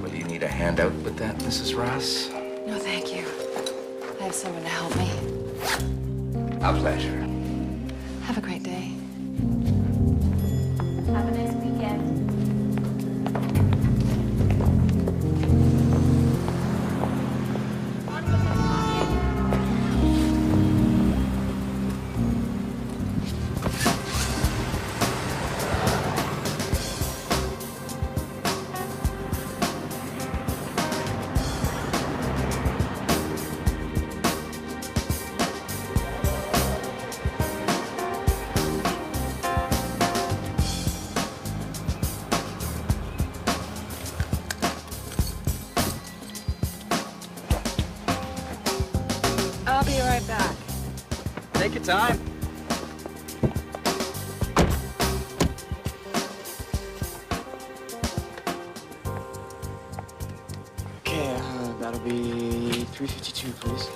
Will you need a handout with that, Mrs. Ross? No, thank you. I have someone to help me. A pleasure. Have a great day. Have a nice weekend. I'll be right back. Take your time. Okay, that'll be $3.52, please.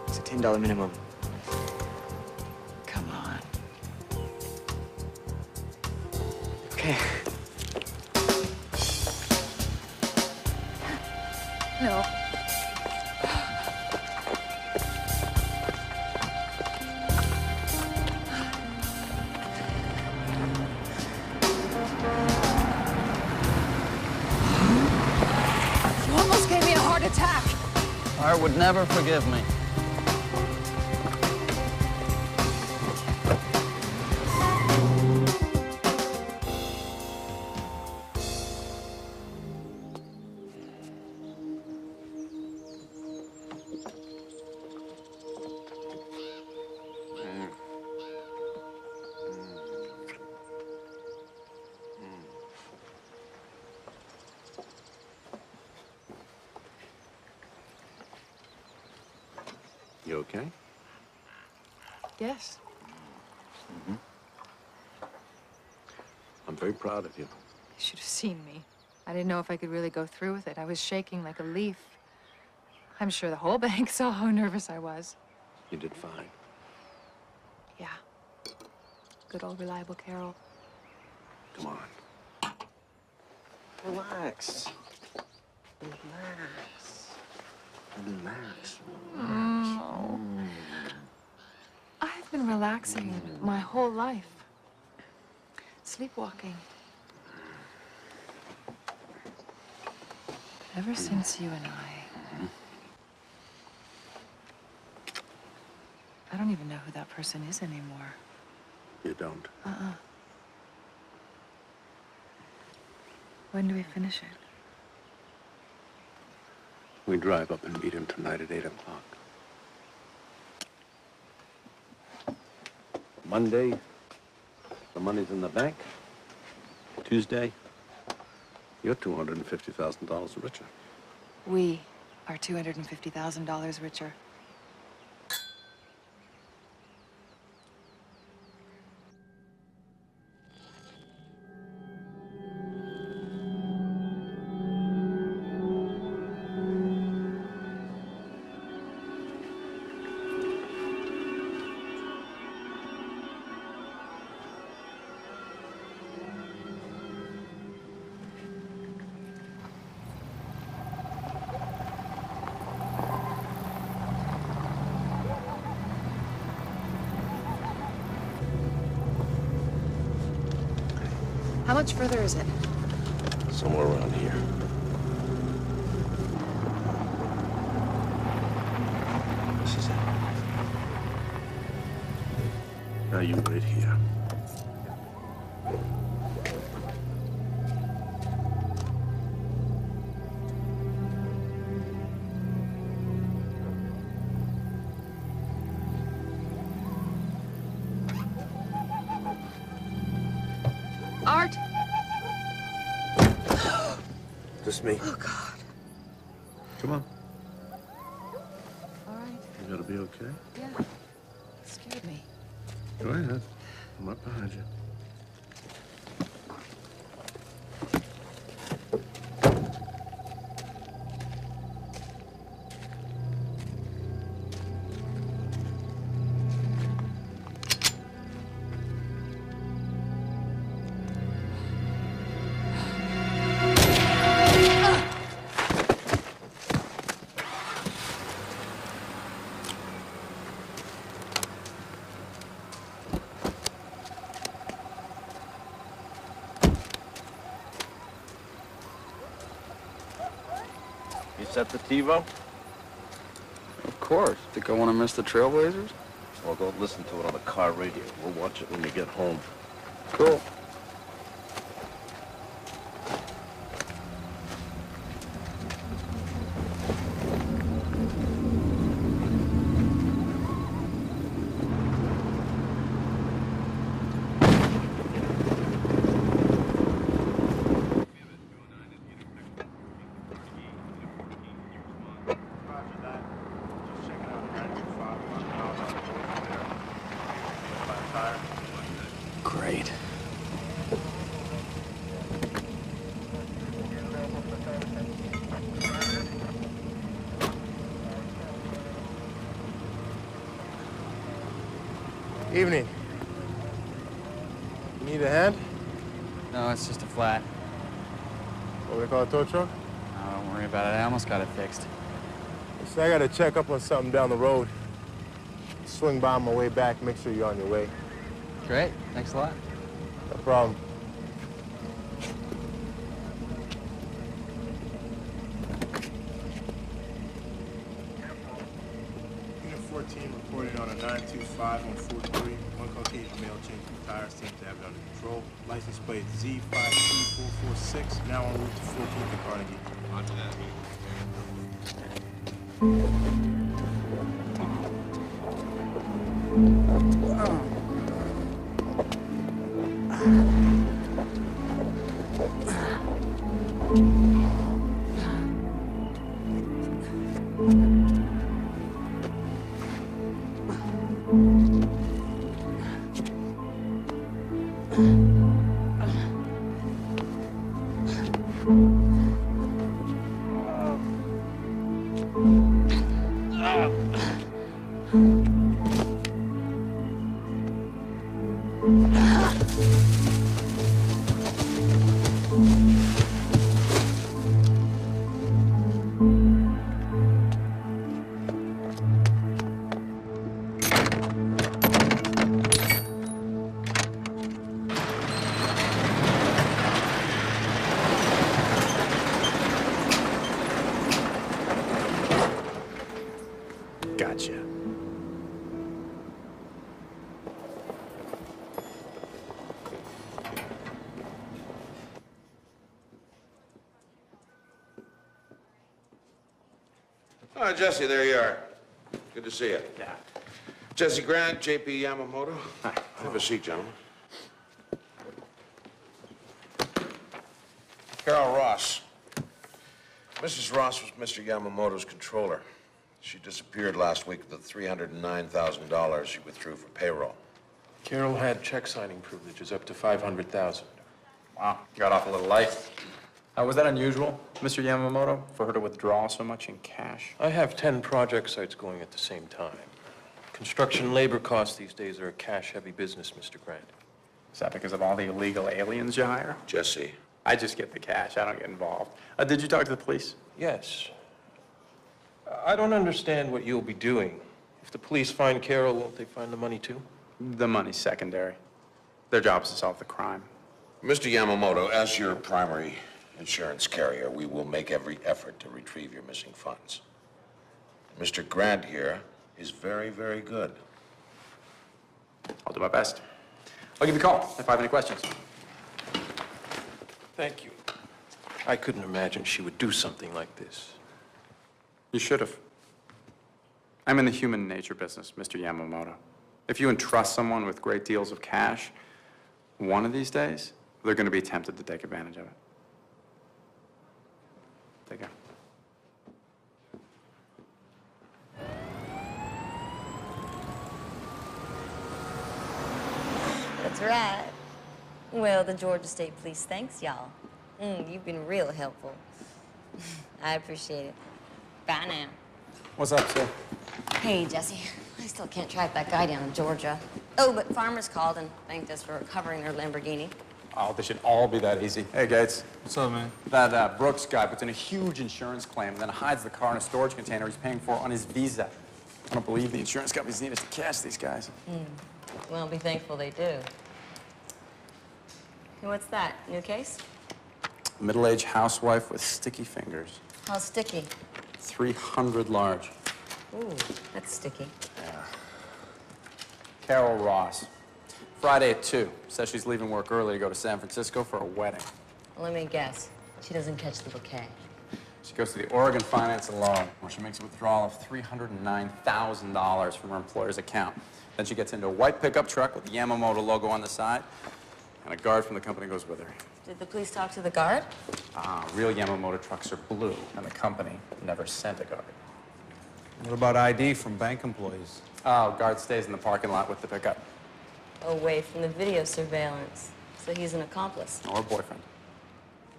It's a $10 minimum. Come on. Okay. No. You almost gave me a heart attack. Art would never forgive me. You okay? Yes. I'm very proud of you. You should have seen me. I didn't know if I could really go through with it. I was shaking like a leaf. I'm sure the whole bank saw how nervous I was. You did fine. Yeah. Good old reliable Carol. Come on. Relax. Relax. Relax. I've been relaxing my whole life. Sleepwalking. Ever since you and I don't even know who that person is anymore. You don't. When do we finish it? We drive up and meet him tonight at 8 o'clock. Monday, the money's in the bank. Tuesday, you're $250,000 richer. We are $250,000 richer. How much further is it? Somewhere around here. This is it. Now you wait here. Art! This me? Oh, God. Come on. All right. You gotta be okay. Yeah. Scared me. Go ahead. I'm right behind you. set the TiVo? Of course. Think I want to miss the Trailblazers? Well, don't listen to it on the car radio. We'll watch it when we get home. Cool. Great. Evening. You need a hand? No, it's just a flat. What we call a tow truck? Oh, don't worry about it. I almost got it fixed. So I gotta check up on something down the road. Swing by on my way back, make sure you're on your way. Great. Thanks a lot. No problem. Unit 14 reported on a 925 on 43. One Caucasian male changing tires, seems to have it under control. License plate Z53446, now en route to 14th and Carnegie. Roger that. Gotcha. Oh, Jesse, there you are. Good to see you. Yeah. Jesse Grant, J.P. Yamamoto. Hi. Have a seat, gentlemen. Carol Ross. Mrs. Ross was Mr. Yamamoto's controller. She disappeared last week with the $309,000 she withdrew for payroll. Carol had check signing privileges up to $500,000. Wow. Got off a little light. Was that unusual, Mr. Yamamoto, for her to withdraw so much in cash? I have 10 project sites going at the same time. Construction labor costs these days are a cash-heavy business, Mr. Grant. Is that because of all the illegal aliens you hire? Jesse. I just get the cash. I don't get involved. Did you talk to the police? Yes. I don't understand what you'll be doing. If the police find Carol, won't they find the money too? The money's secondary. Their job is to solve the crime. Mr. Yamamoto, as your primary insurance carrier, we will make every effort to retrieve your missing funds. Mr. Grant here is very, very good. I'll do my best. I'll give you a call if I have any questions. Thank you. I couldn't imagine she would do something like this. You should have. I'm in the human nature business, Mr. Yamamoto. If you entrust someone with great deals of cash, one of these days, they're going to be tempted to take advantage of it. Take care. That's right. Well, the Georgia State Police thanks y'all. You've been real helpful. I appreciate it. Bye now. What's up, sir? Hey, Jesse. I still can't track that guy down in Georgia. Oh, but farmers called and thanked us for recovering their Lamborghini. Oh, this should all be that easy. Hey, Gates. What's up, man? That Brooks guy puts in a huge insurance claim and then hides the car in a storage container he's paying for on his Visa. I don't believe the insurance companies need us to catch these guys. Well, be thankful they do. Hey, what's that? New case? Middle-aged housewife with sticky fingers. How sticky? 300 large. Ooh, that's sticky. Yeah. Carol Ross. Friday at 2. Says she's leaving work early to go to San Francisco for a wedding. Let me guess. She doesn't catch the bouquet. She goes to the Oregon Finance and Loan, where she makes a withdrawal of $309,000 from her employer's account. Then she gets into a white pickup truck with the Yamamoto logo on the side, and a guard from the company goes with her. Did the police talk to the guard? Real Yamamoto trucks are blue, and the company never sent a guard. What about ID from bank employees? Oh, guard stays in the parking lot with the pickup. Away from the video surveillance. So he's an accomplice. Or boyfriend.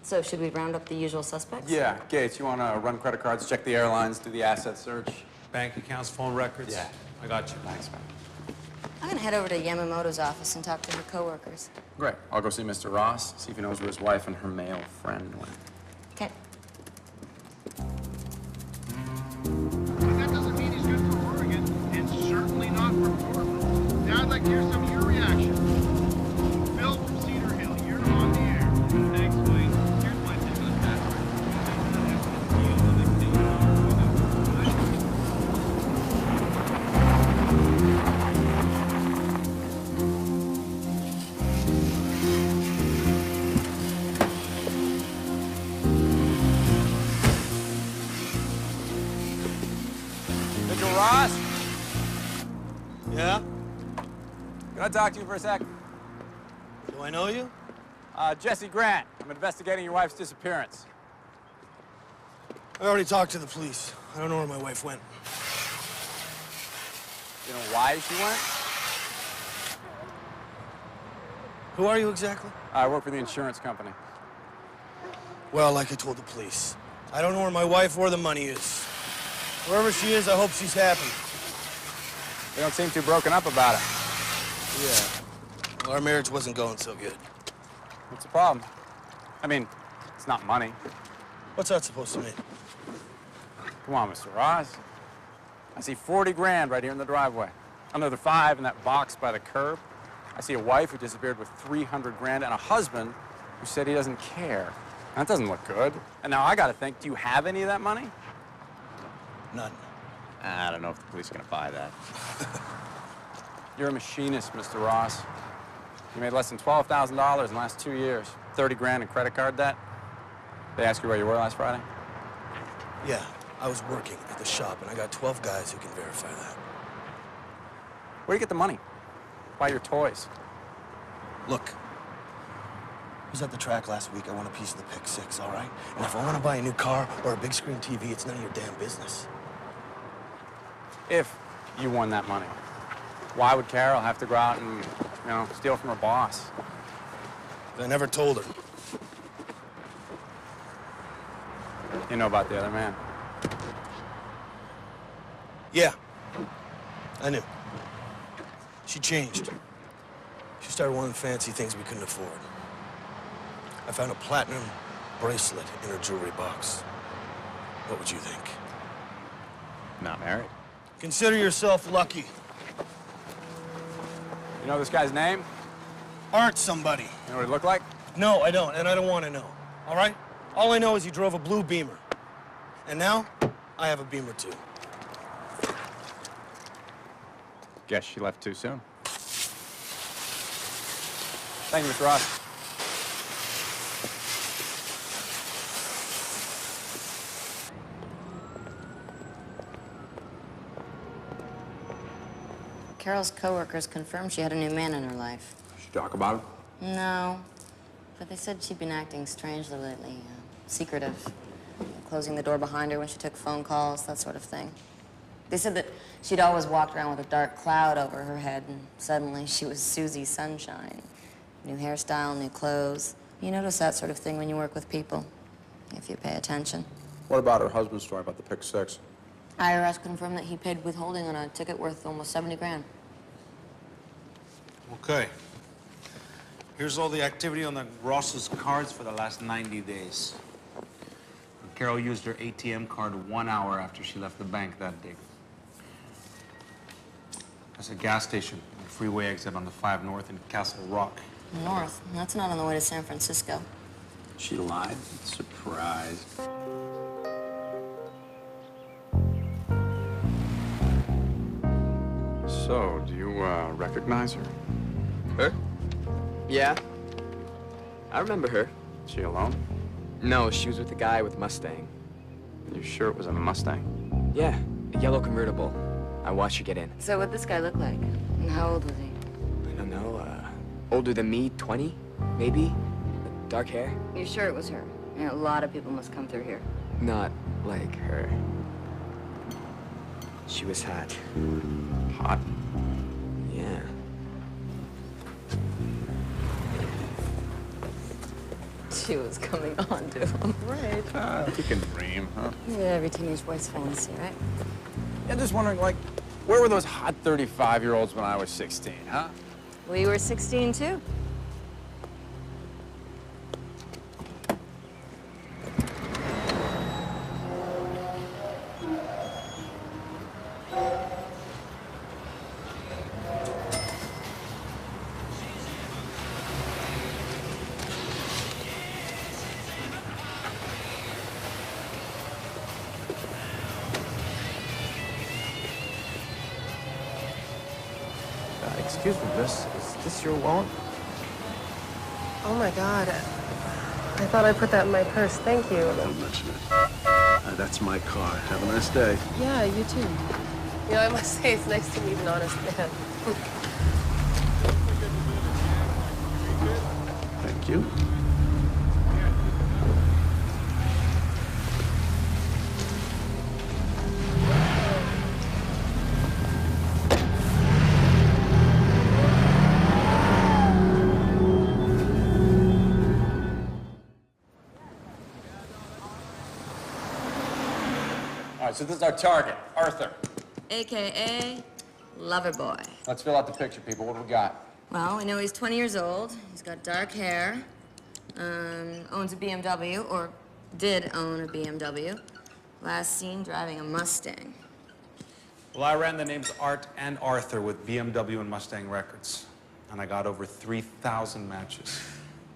So should we round up the usual suspects? Yeah, Gates, you want to run credit cards, check the airlines, do the asset search? Bank accounts, phone records? Yeah. I got you. Thanks, man. I'm gonna head over to Yamamoto's office and talk to her coworkers. Great. I'll go see Mr. Ross, see if he knows where his wife and her male friend went. Okay. But that doesn't mean he's good for Oregon, and certainly not for Portland. Now I'd like to hear some of your reaction. Phil from Cedar Hill, you're on the air. Thanks, Wayne. Here's my take on that. Mr. Ross? Yeah? Can I talk to you for a sec? Do I know you? Jesse Grant. I'm investigating your wife's disappearance. I already talked to the police. I don't know where my wife went. You know why she went? Who are you exactly? I work for the insurance company. Well, like I told the police, I don't know where my wife or the money is. Wherever she is, I hope she's happy. They don't seem too broken up about it. Yeah. Well, our marriage wasn't going so good. What's the problem? I mean, it's not money. What's that supposed to mean? Come on, Mr. Ross. I see 40 grand right here in the driveway. Another 5 in that box by the curb. I see a wife who disappeared with 300 grand and a husband who said he doesn't care. That doesn't look good. And now I gotta think, do you have any of that money? None. I don't know if the police are gonna buy that. You're a machinist, Mr. Ross. You made less than $12,000 in the last 2 years. 30 grand in credit card debt. They asked you where you were last Friday? Yeah, I was working at the shop, and I got 12 guys who can verify that. Where do you get the money? Buy your toys. Look, I was at the track last week. I won a piece of the pick 6, all right? And if I want to buy a new car or a big screen TV, it's none of your damn business. If you won that money, why would Carol have to go out and, steal from her boss? I never told her. You know about the other man? Yeah, I knew. She changed. She started wanting fancy things we couldn't afford. I found a platinum bracelet in her jewelry box. What would you think? Not married. Consider yourself lucky. You know this guy's name? Aren't somebody. You know what he looked like? No, I don't, and I don't want to know. All right? All I know is he drove a blue Beamer. And now, I have a Beamer too. Guess she left too soon. Thank you, Mr. Ross. Carol's coworkers confirmed she had a new man in her life. Should you talk about it? No, but they said she'd been acting strangely lately, secretive, closing the door behind her when she took phone calls, that sort of thing. They said that she'd always walked around with a dark cloud over her head, and suddenly she was Susie Sunshine. New hairstyle, new clothes. You notice that sort of thing when you work with people, if you pay attention. What about her husband's story about the pick 6? IRS confirmed that he paid withholding on a ticket worth almost 70 grand. Okay. Here's all the activity on the Ross's cards for the last 90 days. Carol used her ATM card 1 hour after she left the bank that day. That's a gas station, a freeway exit on the 5 North in Castle Rock. North? That's not on the way to San Francisco. She lied. Surprise. So, do you, recognize her? Her? Yeah. I remember her. She alone? No, she was with the guy with Mustang. You sure it was a Mustang? Yeah, a yellow convertible. I watched her get in. So what'd this guy look like? And how old was he? I don't know, older than me, 20, maybe? Dark hair? You sure it was her? You know, a lot of people must come through here. Not like her. She was hot. Hot? Yeah. She was coming on to him. Right. You can dream, huh? Yeah, every teenage boy's fantasy, right? I'm just wondering, like, where were those hot 35-year-olds when I was 16, huh? We were 16, too. Excuse me, miss. Is this your wallet? Oh my God. I thought I put that in my purse. Thank you. Don't mention it. That's my car. Have a nice day. Yeah, you too. You know, I must say it's nice to meet an honest man. Thank you. All right, so this is our target, Arthur. AKA Loverboy. Let's fill out the picture, people. What do we got? Well, we know he's 20 years old. He's got dark hair. Owns a BMW, or did own a BMW. Last seen driving a Mustang. Well, I ran the names Art and Arthur with BMW and Mustang records, and I got over 3,000 matches.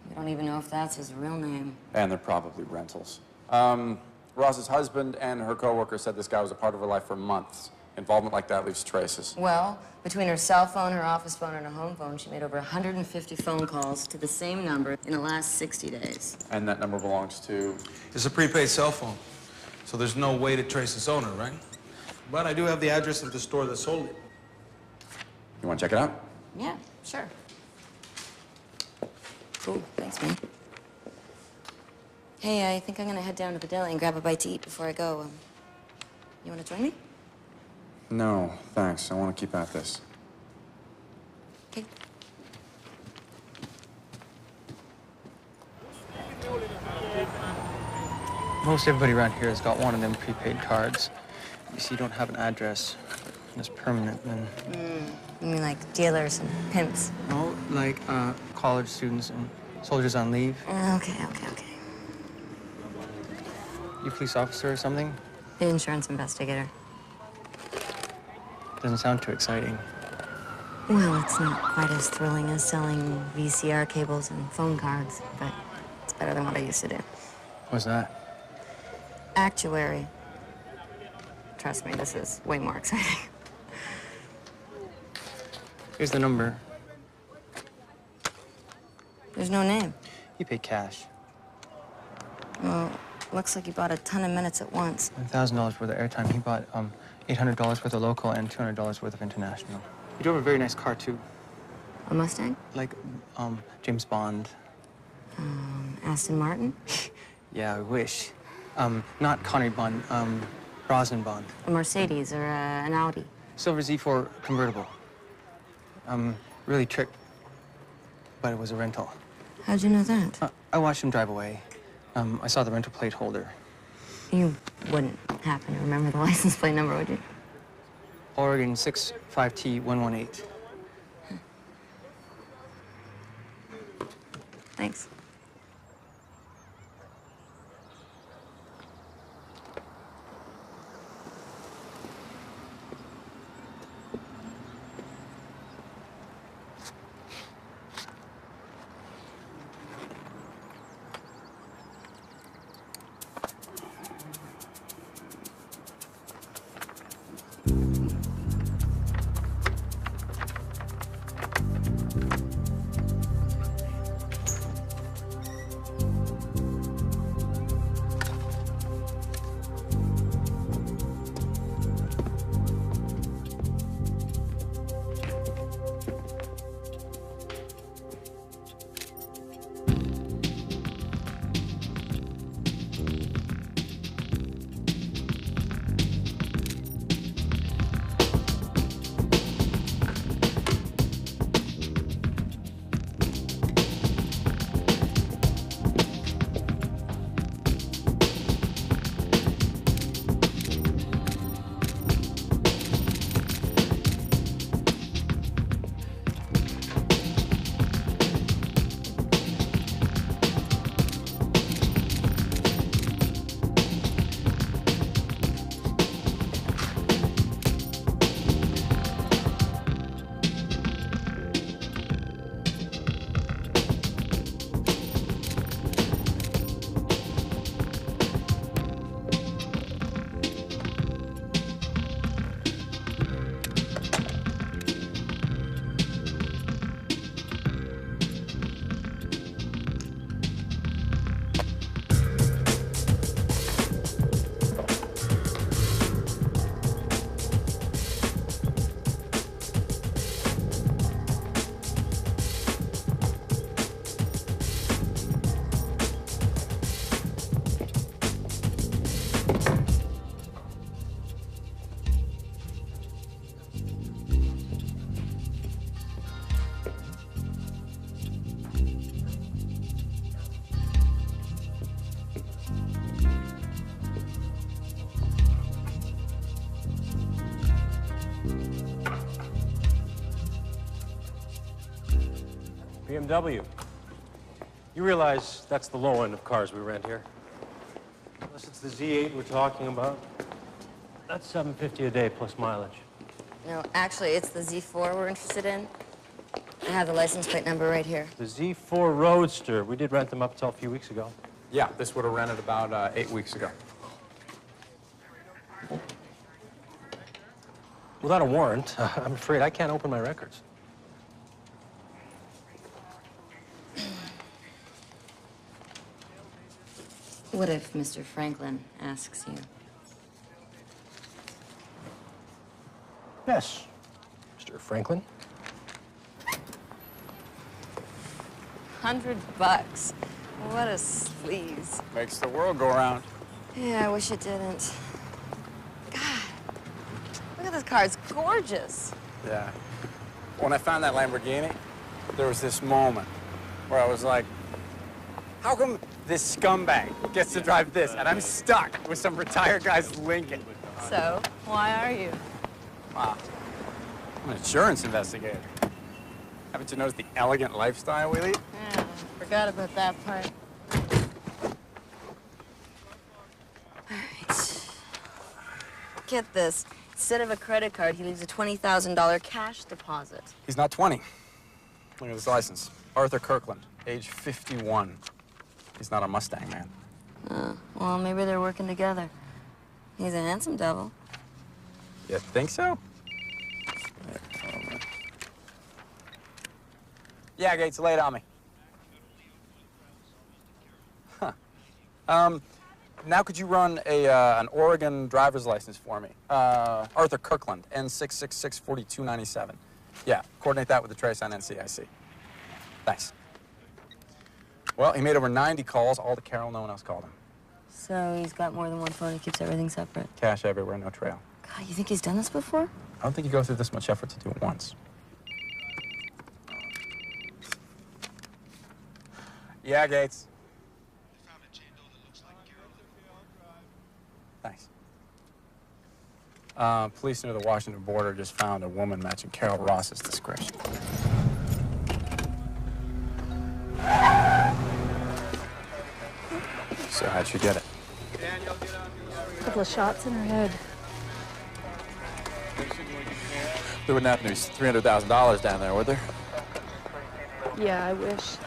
We don't even know if that's his real name. And they're probably rentals. Ross's husband and her coworker said this guy was a part of her life for months. Involvement like that leaves traces. Well, between her cell phone, her office phone, and her home phone, she made over 150 phone calls to the same number in the last 60 days. And that number belongs to? It's a prepaid cell phone, so there's no way to trace its owner, right? But I do have the address of the store that sold it. You want to check it out? Yeah, sure. Cool, thanks, man. Hey, I think I'm gonna head down to the deli and grab a bite to eat before I go. You wanna join me? No, thanks. I want to keep at this. Okay. Most everybody around here has got one of them prepaid cards. You see, you don't have an address, and it's permanent, then... You mean like dealers and pimps? No, like college students and soldiers on leave. Okay. You police officer or something? The insurance investigator. Doesn't sound too exciting. Well, it's not quite as thrilling as selling VCR cables and phone cards, but it's better than what I used to do. What's that? Actuary. Trust me, this is way more exciting. Here's the number. There's no name. You pay cash. Well, looks like you bought a ton of minutes at once. $1,000 worth of airtime. He bought $800 worth of local and $200 worth of international. You drove a very nice car, too. A Mustang? Like, James Bond. Aston Martin? Yeah, I wish. Not Connery Bond, Brosnan Bond. A Mercedes or an Audi? Silver Z4 convertible. Really tricked, but it was a rental. How'd you know that? I watched him drive away. I saw the rental plate holder. You wouldn't happen to remember the license plate number, would you? Oregon 65T118. Thanks. BMW. You realize that's the low end of cars we rent here. Unless it's the Z8 we're talking about. That's $750 a day plus mileage. No, actually, it's the Z4 we're interested in. I have the license plate number right here. The Z4 Roadster. We did rent them up until a few weeks ago. Yeah, this would have rented about 8 weeks ago. Without a warrant, I'm afraid I can't open my records. What if Mr. Franklin asks you? Yes, Mr. Franklin. $100. What a sleaze. Makes the world go around. Yeah, I wish it didn't. God, look at this car. It's gorgeous. Yeah. When I found that Lamborghini, there was this moment where I was like, how come this scumbag gets to drive this and I'm stuck with some retired guy's Lincoln? So, why are you? Wow. I'm an insurance investigator. Haven't you noticed the elegant lifestyle we lead? Yeah, forgot about that part. All right. Get this. Instead of a credit card, he leaves a $20,000 cash deposit. He's not 20. Look at his license. Arthur Kirkland, age 51. He's not a Mustang man. Well, maybe they're working together. He's a handsome devil. You think so? Yeah, Gates, lay it on me. Huh. Now could you run an Oregon driver's license for me? Arthur Kirkland, N6664297. Yeah, coordinate that with the trace on NCIC. Thanks. Well, he made over 90 calls, all to Carol. No one else called him. So he's got more than one phone. He keeps everything separate. Cash everywhere, no trail. God, you think he's done this before? I don't think you go through this much effort to do it once. Yeah, Gates. Thanks. Police near the Washington border just found a woman matching Carol Ross's description. So how'd she get it? A couple of shots in her head. There wouldn't happen to be $300,000 down there, would there? Yeah, I wish.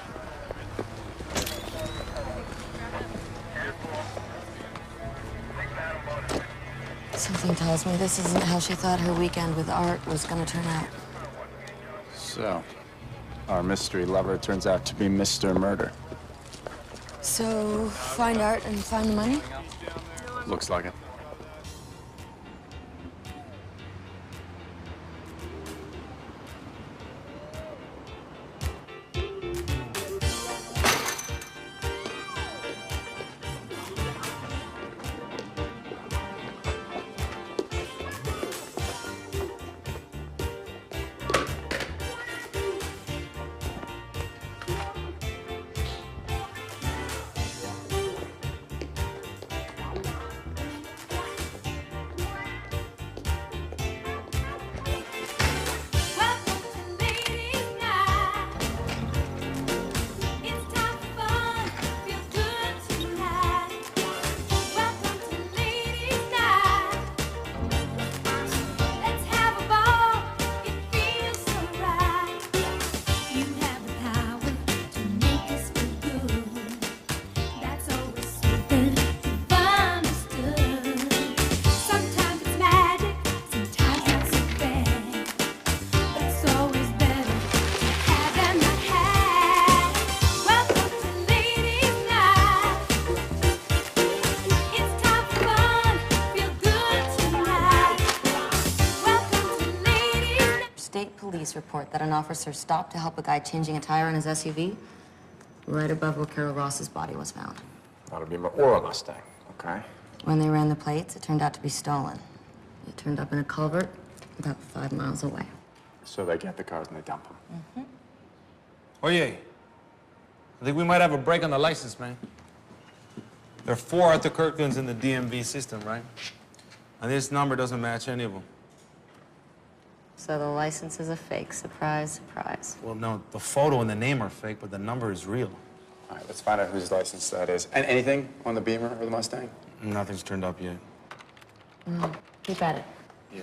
Something tells me this isn't how she thought her weekend with Art was going to turn out. So, our mystery lover turns out to be Mr. Murder. So, find Art and find the money? Looks like it. Police report that an officer stopped to help a guy changing a tire on his SUV right above where Carol Ross's body was found. Not a Beamer or a Mustang, okay? When they ran the plates, it turned out to be stolen. It turned up in a culvert about 5 miles away. So they get the cars and they dump them. Oh, yeah. I think we might have a break on the license, man. There are 4 Arthur Kirklands in the DMV system, right? And this number doesn't match any of them. So the license is a fake. Surprise, surprise. Well, no, the photo and the name are fake, but the number is real. All right, let's find out whose license that is. And anything on the Beamer or the Mustang? Nothing's turned up yet. Keep at it. Yeah.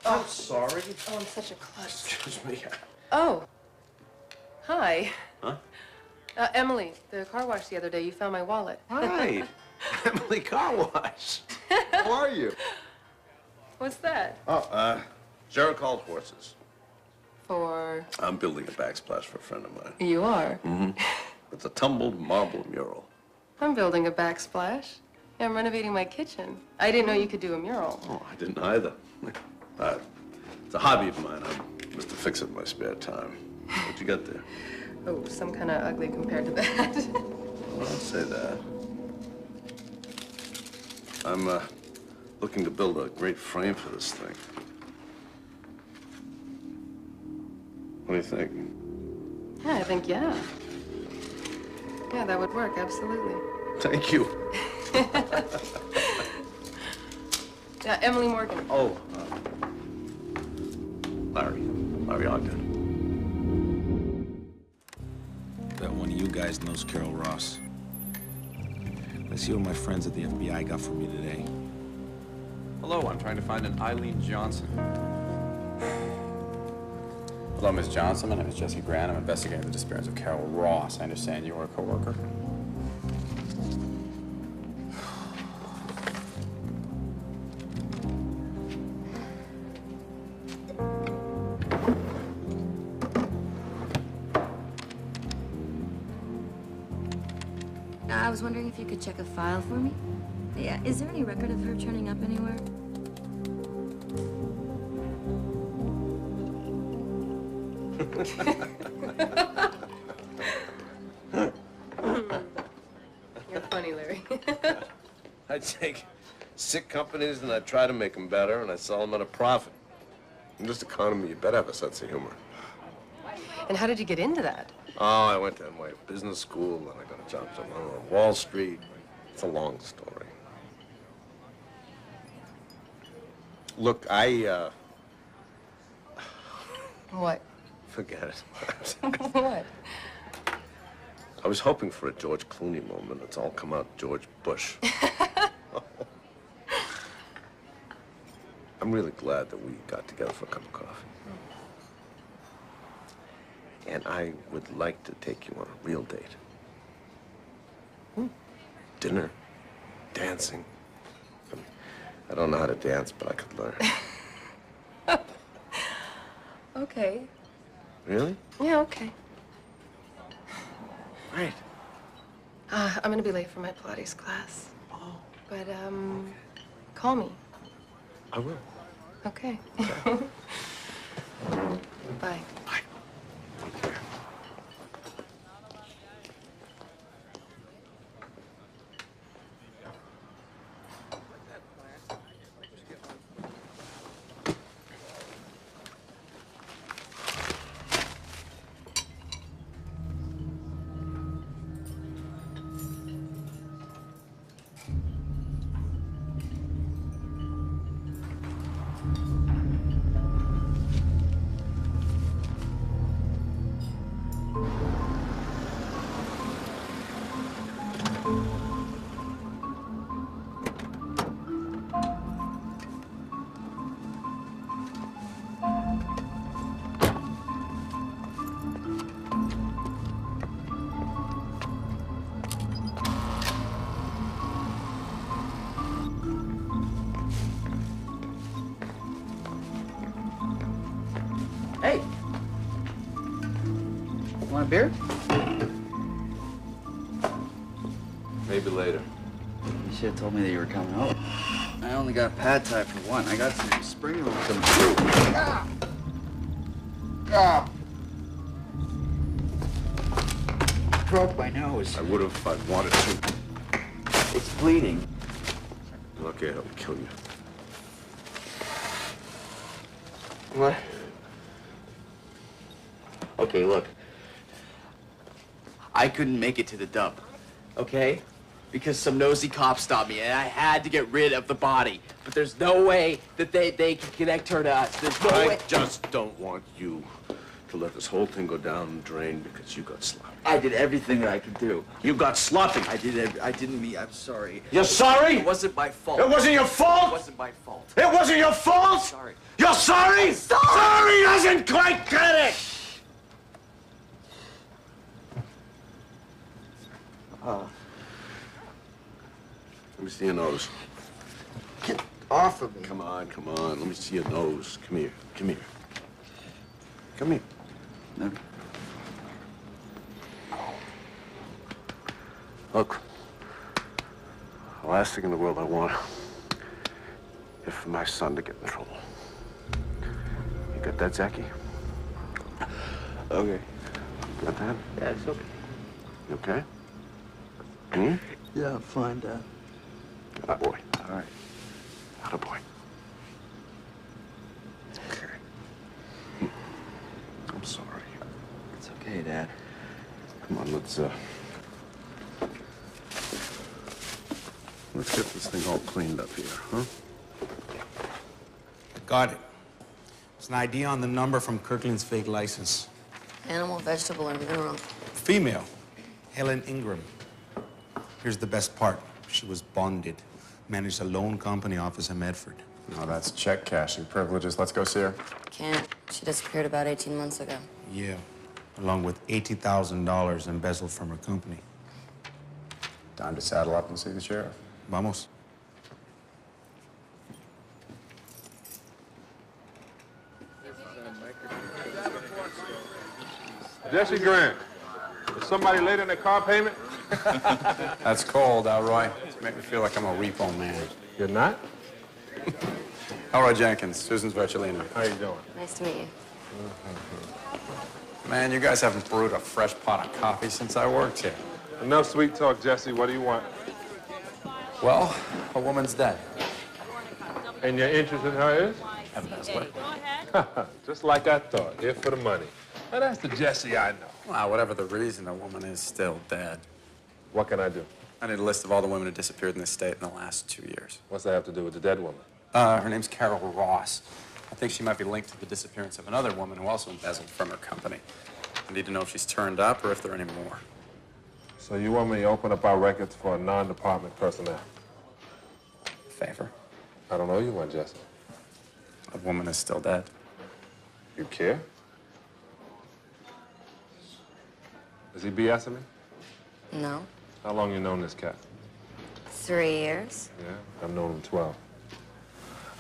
I'm sorry. Oh, I'm such a klutz. Excuse me. Oh. Hi. Huh? Emily, the car wash the other day, you found my wallet. Hi. Emily Car Wash. How are you? What's that? Oh, Jared called horses. For... I'm building a backsplash for a friend of mine. You are? Mm-hmm. It's a tumbled marble mural. I'm building a backsplash. Yeah, I'm renovating my kitchen. I didn't know you could do a mural. Oh, I didn't either. It's a hobby of mine. I'm Mr. Fix-It in my spare time. What'd you get there? Oh, some kind of ugly compared to that. Well, don't say that. I'm looking to build a great frame for this thing. What do you think? Yeah, I think, yeah. Yeah, that would work, absolutely. Thank you. Emily Morgan. Oh, Larry Ogden. Bet one of you guys knows Carol Ross. Let's see what my friends at the FBI got for me today. Hello, I'm trying to find an Eileen Johnson. Hello, Ms. Johnson. My name is Jesse Grant. I'm investigating the disappearance of Carol Ross. I understand you are a coworker. I was wondering if you could check a file for me. Yeah, is there any record of her turning up anywhere? You're funny, Larry. I take sick companies and I try to make them better and I sell them at a profit. In this economy, you better have a sense of humor. And how did you get into that? Oh, I went to NY Business School and I got a job somewhere on Wall Street. It's a long story. Look, What? forget it. What? I was hoping for a George Clooney moment. It's all come out George Bush. I'm really glad that we got together for a cup of coffee. And I would like to take you on a real date. Dinner, dancing. I don't know how to dance, but I could learn. Okay. Really? Yeah, okay. Great. I'm gonna be late for my Pilates class. Oh. But, call me. I will. Okay. Bye. Bye. Take care. Want a beer? Maybe later. You should have told me that you were coming over. I only got pad thai for one. I got some spring rolls. Broke my nose. I would have if I'd wanted to. It's bleeding. Okay, it'll kill you. What? Okay, look. I couldn't make it to the dump, okay? Because some nosy cop stopped me, and I had to get rid of the body. But there's no way that they can connect her to us. There's no way. I just don't want you to let this whole thing go down the drain because you got sloppy. I did everything that I could do. You got sloppy. I didn't mean. I'm sorry. You're sorry? It wasn't my fault. It wasn't your fault? It wasn't my fault. It wasn't your fault? I'm sorry. You're sorry? I'm sorry. Sorry doesn't quite cut it. Let me see your nose. Get off of me. Come on, come on. Let me see your nose. Come here. Come here. Come here. No. Look. The last thing in the world I want is for my son to get in trouble. You got that, Zachy? Okay. Got that? Yeah, it's okay. You okay? Hmm? Yeah, I'm fine, Dad. Attaboy. All right. Attaboy. Okay. I'm sorry. It's okay, Dad. Come on, let's get this thing all cleaned up here, huh? Got it. It's an ID on the number from Kirkland's fake license. Animal, vegetable, or mineral? Female. Helen Ingram. Here's the best part. She was bonded. Managed a loan company office in Medford. No, that's check cashing privileges. Let's go see her. Can't. She disappeared about 18 months ago. Yeah. Along with $80,000 embezzled from her company. Time to saddle up and see the sheriff. Vamos. Jesse Grant, is somebody late on their car payment? That's cold, Elroy. It's making me feel like I'm a repo man. You're not? Elroy Jenkins, Susan's Virtualino. How you doing? Nice to meet you. Man, you guys haven't brewed a fresh pot of coffee since I worked here. Enough sweet talk, Jesse. What do you want? Well, a woman's dead. And your interest in her is? Embezzle. Just like I thought. Here for the money. Now, that's the Jesse I know. Well, whatever the reason, the woman is still dead. What can I do? I need a list of all the women who disappeared in this state in the last 2 years. What's that have to do with the dead woman? Her name's Carol Ross. I think she might be linked to the disappearance of another woman who also embezzled from her company. I need to know if she's turned up or if there are any more. So you want me to open up our records for a non-department personnel? Favor? I don't know you want, Jesse. The woman is still dead. You care? Is he BSing me? No. How long you known this cat? 3 years. Yeah, I've known him 12.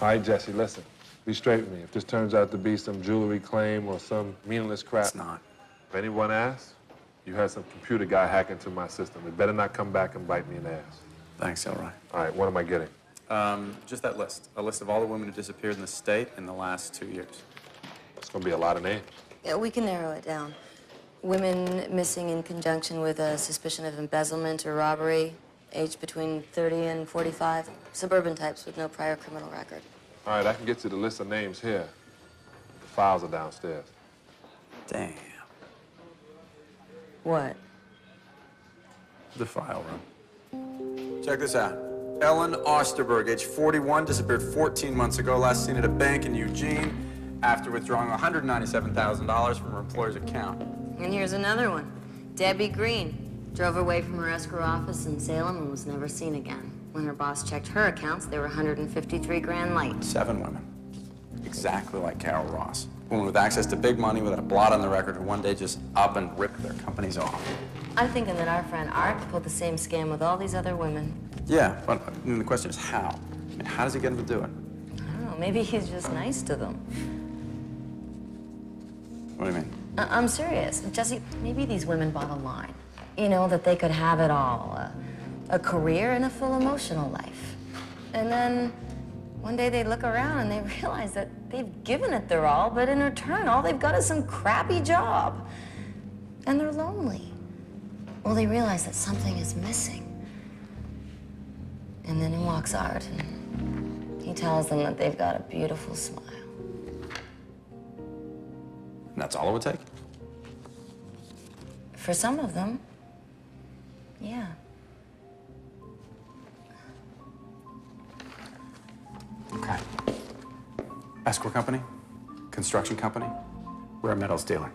All right, Jesse, listen. Be straight with me. If this turns out to be some jewelry claim or some meaningless crap... It's not. If anyone asks, you had some computer guy hack into my system. It better not come back and bite me in the ass. Thanks, Elroy. All right, what am I getting? Just that list. A list of all the women who disappeared in the state in the last 2 years. It's gonna be a lot of names. Yeah, we can narrow it down. Women missing in conjunction with a suspicion of embezzlement or robbery, aged between 30 and 45. Suburban types with no prior criminal record. All right, I can get you the list of names here. The files are downstairs. Damn. What? The file room. Check this out. Ellen Osterberg, age 41, disappeared 14 months ago. Last seen at a bank in Eugene after withdrawing $197,000 from her employer's account. And here's another one. Debbie Green drove away from her escrow office in Salem and was never seen again. When her boss checked her accounts, they were 153 grand light. 7 women. Exactly like Carol Ross. A woman with access to big money without a blot on the record who one day just up and ripped their companies off. I'm thinking that our friend Art pulled the same scam with all these other women. Yeah, but the question is how? I mean, how does he get them to do it? I don't know, maybe he's just nice to them. What do you mean? I'm serious. Jesse, maybe these women bought a line. You know, that they could have it all. A career and a full emotional life. And then one day they look around and they realize that they've given it their all, but in return, all they've got is some crappy job. And they're lonely. Well, they realize that something is missing. And then in walks Art, and he tells them that they've got a beautiful smile. And that's all it would take? For some of them, yeah. Okay. Escort company, construction company, we're a metals dealer.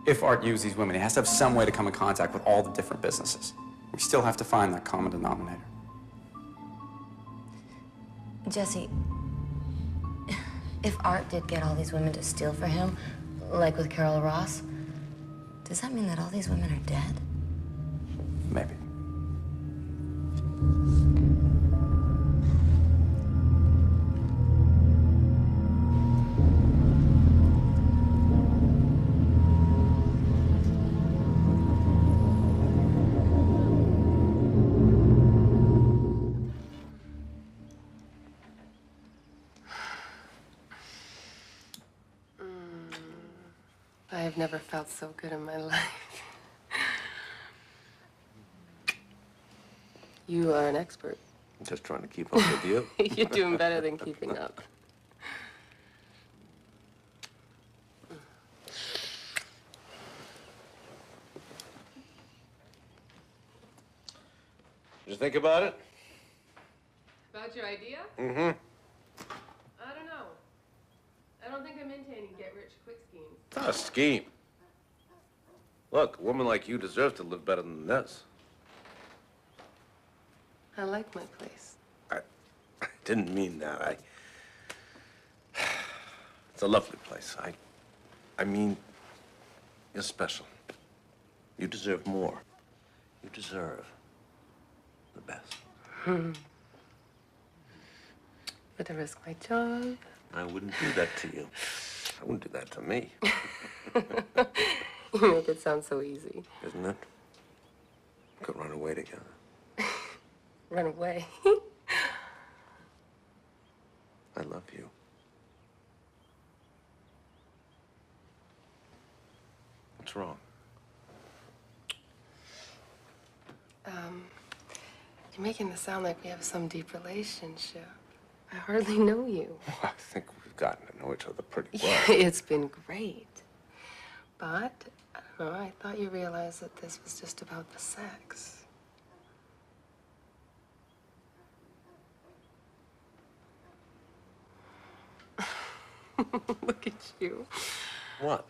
If Art used these women, he has to have some way to come in contact with all the different businesses. We still have to find that common denominator. Jesse, if Art did get all these women to steal for him, like with Carol Ross, does that mean that all these women are dead? Maybe. I've never felt so good in my life. You are an expert. I'm just trying to keep up with you. You're doing better than keeping up. Did you think about it? About your idea? Mm-hmm. I don't know. I don't think I'm into any get-rich-quick schemes. It's not a scheme. Look, a woman like you deserves to live better than this. I like my place. I didn't mean that. It's a lovely place. I mean, you're special. You deserve more. You deserve the best. Would I risk my job? I wouldn't do that to you. I wouldn't do that to me. You make it sound so easy. Isn't it? We could run away together. Run away. I love you. What's wrong? You're making this sound like we have some deep relationship. I hardly know you. Well, I think we've gotten to know each other pretty well. Yeah, it's been great. But, I don't know, I thought you realized that this was just about the sex. Look at you. What?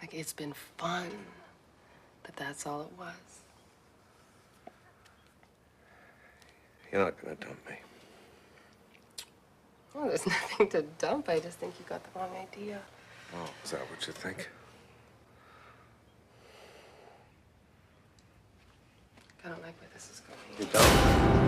Like, it's been fun, but that's all it was. You're not gonna dump me. Oh, there's nothing to dump. I just think you got the wrong idea. Oh, is that what you think? I don't like where this is going. You don't?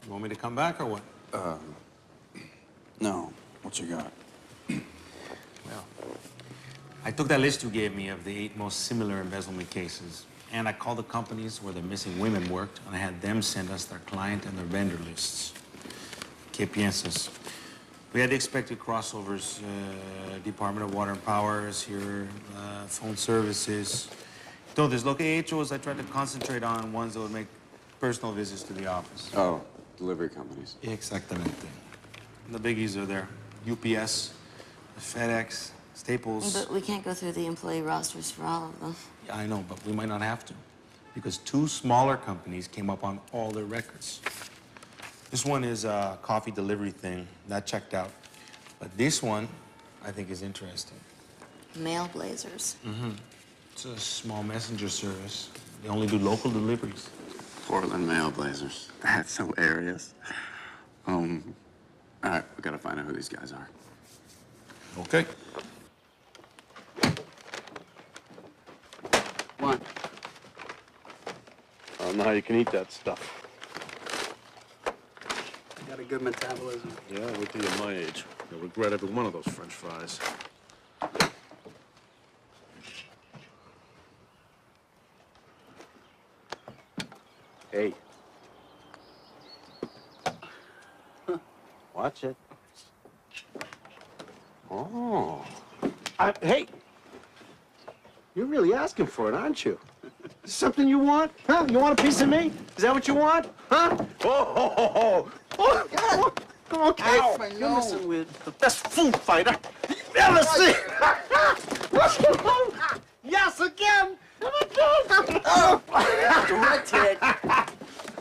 You want me to come back or what? No. What you got? Well, I took that list you gave me of the 8 most similar embezzlement cases, and I called the companies where the missing women worked, and I had them send us their client and their vendor lists. ¿Qué piensas? We had the expected crossovers, Department of Water and Power is here, phone services, Though there's local HOs, I tried to concentrate on ones that would make personal visits to the office. Oh, delivery companies. Exactamente. The biggies are there. UPS, FedEx, Staples. But we can't go through the employee rosters for all of them. Yeah, I know, but we might not have to. Because 2 smaller companies came up on all their records. This one is a coffee delivery thing. That checked out. But this one, I think, is interesting. Mail blazers. Mm-hmm. It's a small messenger service. They only do local deliveries. Portland Mail Blazers. That's hilarious. All right, we gotta find out who these guys are. Okay. Come on. I don't know how you can eat that stuff. You got a good metabolism. Yeah, wait till you're my age. You'll regret every one of those French fries. Hey. Watch it. Oh. Hey. You're really asking for it, aren't you? Is this something you want? Huh? You want a piece of me? Is that what you want? Huh? Oh. Okay. Ow, Fine. my You're nose. messing with the best food fighter you've ever seen. Yes, again. Direct hit.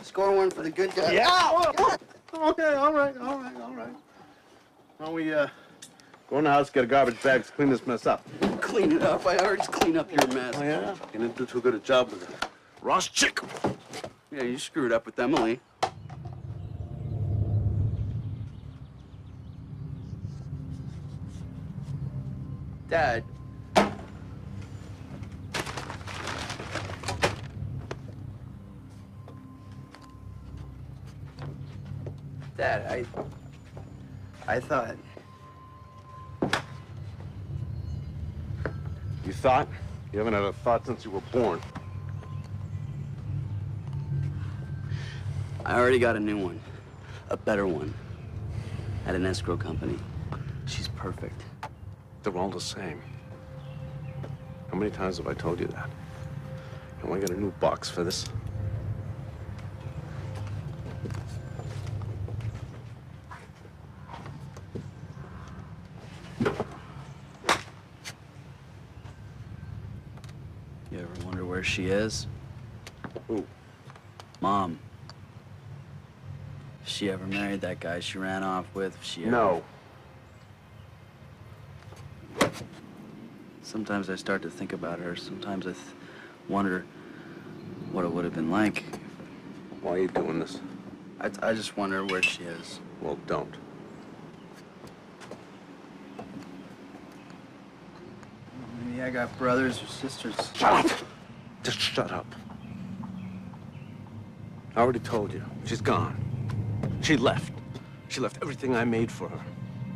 Score one for the good guy. Yeah. Okay, all right. Why don't we go in the house, get a garbage bag, clean this mess up? Clean it up. I already cleaned up your mess. Oh, yeah? You didn't do too good a job with it. Ross chick. Yeah, you screwed up with Emily. Dad. Dad, I thought... You thought? You haven't had a thought since you were born. I already got a new one. A better one. At an escrow company. She's perfect. They're all the same. How many times have I told you that? You want to get a new box for this? You ever wonder where she is? Who? Mom. If she ever married that guy she ran off with, if she ever... No. Sometimes I start to think about her. Sometimes I wonder what it would have been like. Why are you doing this? I just wonder where she is. Well, don't. Maybe I got brothers or sisters. Shut up! Just shut up. I already told you. She's gone. She left. She left everything I made for her.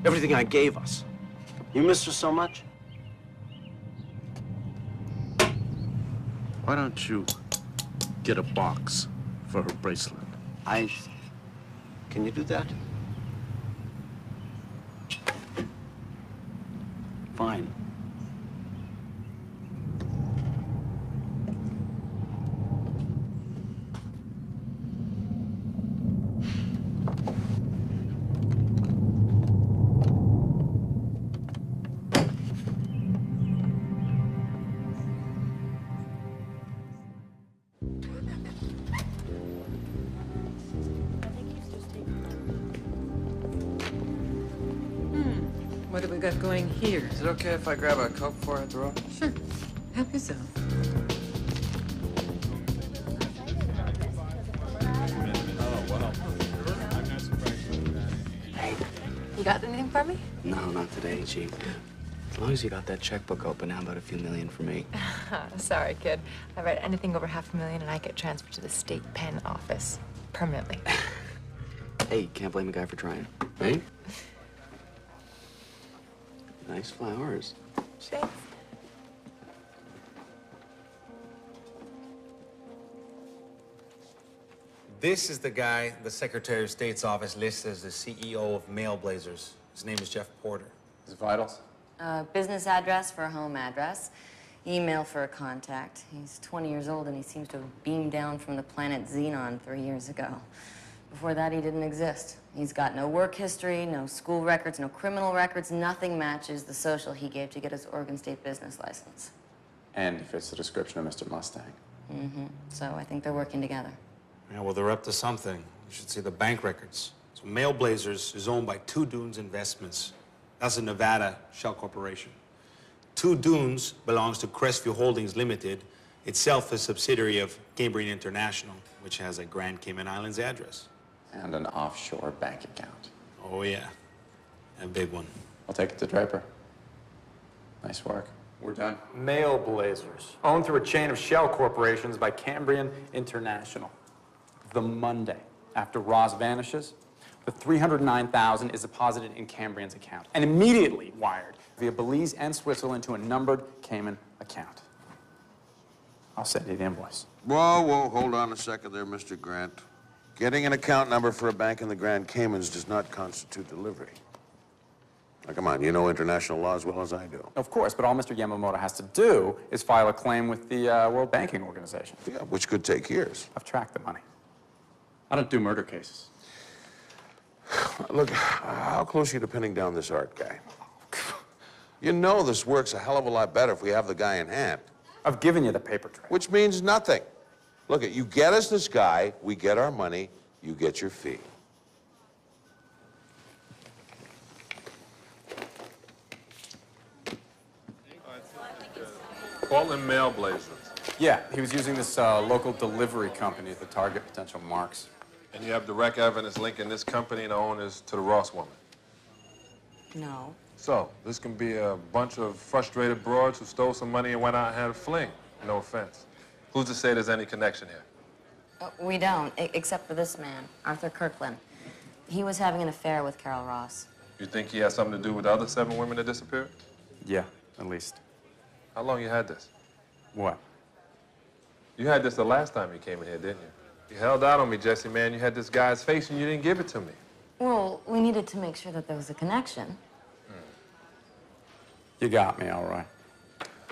Everything I gave us. You miss her so much? Why don't you get a box for her bracelet? Can you do that? Fine. What have we got going here? Is it okay if I grab a Coke before I hit the road? Sure. Help yourself. Hey, you got anything for me? No, not today, G. As long as you got that checkbook open, how about a few million for me? Sorry, kid. I write anything over $500,000 and I get transferred to the state pen office. Permanently. Hey, can't blame a guy for trying, right? Nice flowers. Thanks. This is the guy the Secretary of State's office lists as the CEO of Mail Blazers. His name is Jeff Porter. His vitals? Business address for a home address. Email for a contact. He's 20 years old and he seems to have beamed down from the planet Xenon 3 years ago. Before that, he didn't exist. He's got no work history, no school records, no criminal records. Nothing matches the social he gave to get his Oregon State business license. And he fits the description of Mr. Mustang. Mm-hmm. So I think they're working together. Yeah, well, they're up to something. You should see the bank records. So Male Blazers is owned by Two Dunes Investments. That's a Nevada shell corporation. Two Dunes belongs to Crestview Holdings Limited, itself a subsidiary of Cambrian International, which has a Grand Cayman Islands address. And an offshore bank account. Oh, yeah. A big one. I'll take it to Draper. Nice work. We're done. Male Blazers, owned through a chain of shell corporations by Cambrian International. The Monday after Ross vanishes, the $309,000 is deposited in Cambrian's account and immediately wired via Belize and Switzerland to a numbered Cayman account. I'll send you the invoice. Whoa, hold on a second there, Mr. Grant. Getting an account number for a bank in the Grand Caymans does not constitute delivery. Now, come on, you know international law as well as I do. Of course, but all Mr. Yamamoto has to do is file a claim with the World Banking Organization. Yeah, which could take years. I've tracked the money. I don't do murder cases. Look, how close are you to pinning down this art guy? You know this works a hell of a lot better if we have the guy in hand. I've given you the paper trail. Which means nothing. Look, you get us this guy, we get our money, you get your fee. Portland Male Blazers. Yeah, he was using this local delivery company to target potential marks. And you have direct evidence linking this company and the owners to the Ross woman. No. So, this can be a bunch of frustrated broads who stole some money and went out and had a fling. No offense. Who's to say there's any connection here? We don't, except for this man, Arthur Kirkland. He was having an affair with Carol Ross. You think he has something to do with the other 7 women that disappeared? Yeah, at least. How long you had this? What? You had this the last time you came in here, didn't you? You held out on me, Jesse, man. You had this guy's face and you didn't give it to me. Well, we needed to make sure that there was a connection. You got me, all right.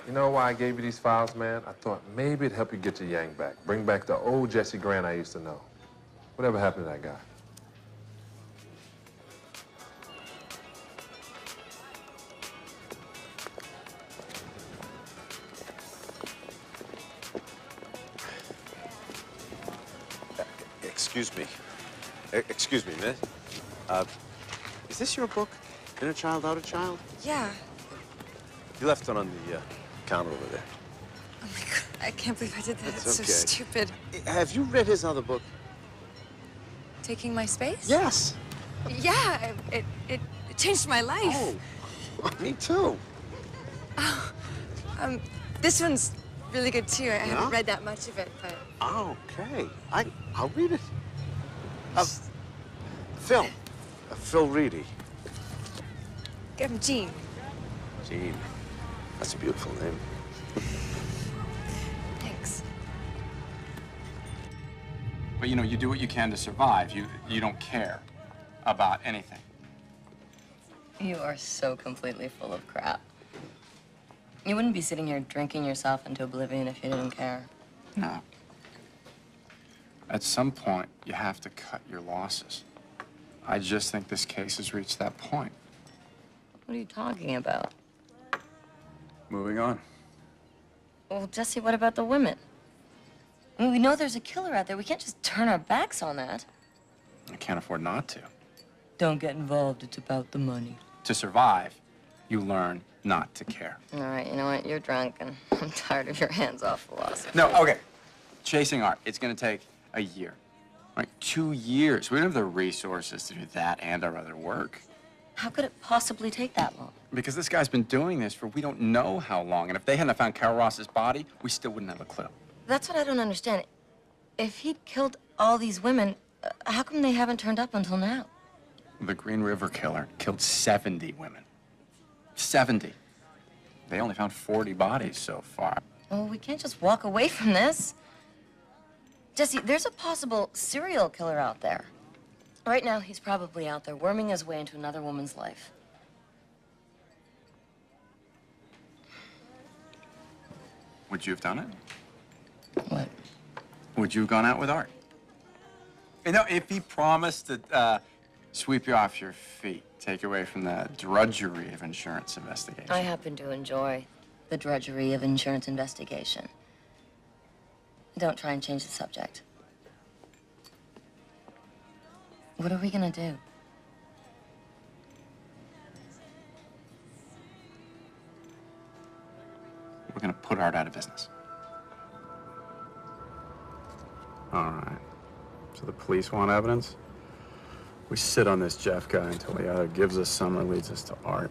You know why I gave you these files, man? I thought maybe it'd help you get your yang back. Bring back the old Jesse Grant I used to know. Whatever happened to that guy? Excuse me. Excuse me, miss. Is this your book? Inner Child, Outer Child? Yeah. You left it on the counter over there. Oh my God, I can't believe I did that. That's It's okay. so stupid. Have you read his other book? Taking my space? Yes. Yeah, it changed my life. Oh, me too. Oh, this one's really good too. I Yeah? haven't read that much of it, but Okay. I'll read it. Phil. Phil Reedy. Jean. Jean. That's a beautiful name. Thanks. But you know, you do what you can to survive. You don't care about anything. You are so completely full of crap. You wouldn't be sitting here drinking yourself into oblivion if you didn't care. No. At some point, you have to cut your losses. I just think this case has reached that point. What are you talking about? Moving on. Well, Jesse, what about the women? I mean, we know there's a killer out there. We can't just turn our backs on that. I can't afford not to. Don't get involved. It's about the money. To survive, you learn not to care. All right, you know what? You're drunk, and I'm tired of your hands-off philosophy. No, okay. Chasing art, it's gonna take a year. Right? 2 years. We don't have the resources to do that and our other work. How could it possibly take that long? Because this guy's been doing this for we don't know how long. And if they hadn't found Carol Ross's body, we still wouldn't have a clue. That's what I don't understand. If he'd killed all these women, how come they haven't turned up until now? The Green River Killer killed 70 women. 70. They only found 40 bodies so far. Well, we can't just walk away from this. Jesse, there's a possible serial killer out there. Right now, he's probably out there worming his way into another woman's life. Would you have done it? What? Would you have gone out with Art? You know, if he promised to sweep you off your feet, take you away from the drudgery of insurance investigation. I happen to enjoy the drudgery of insurance investigation. Don't try and change the subject. What are we gonna do? We're gonna put Art out of business. All right. So the police want evidence? We sit on this Jeff guy until he either gives us some or leads us to Art.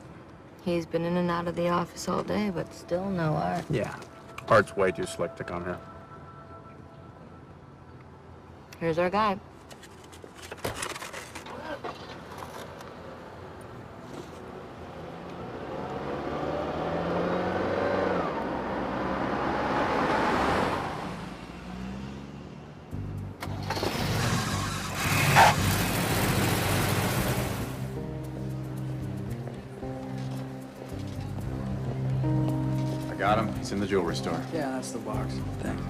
He's been in and out of the office all day, but still no Art. Yeah. Art's way too slick to come here. Here's our guy. Got him. He's in the jewelry store. Yeah, that's the box. Thanks.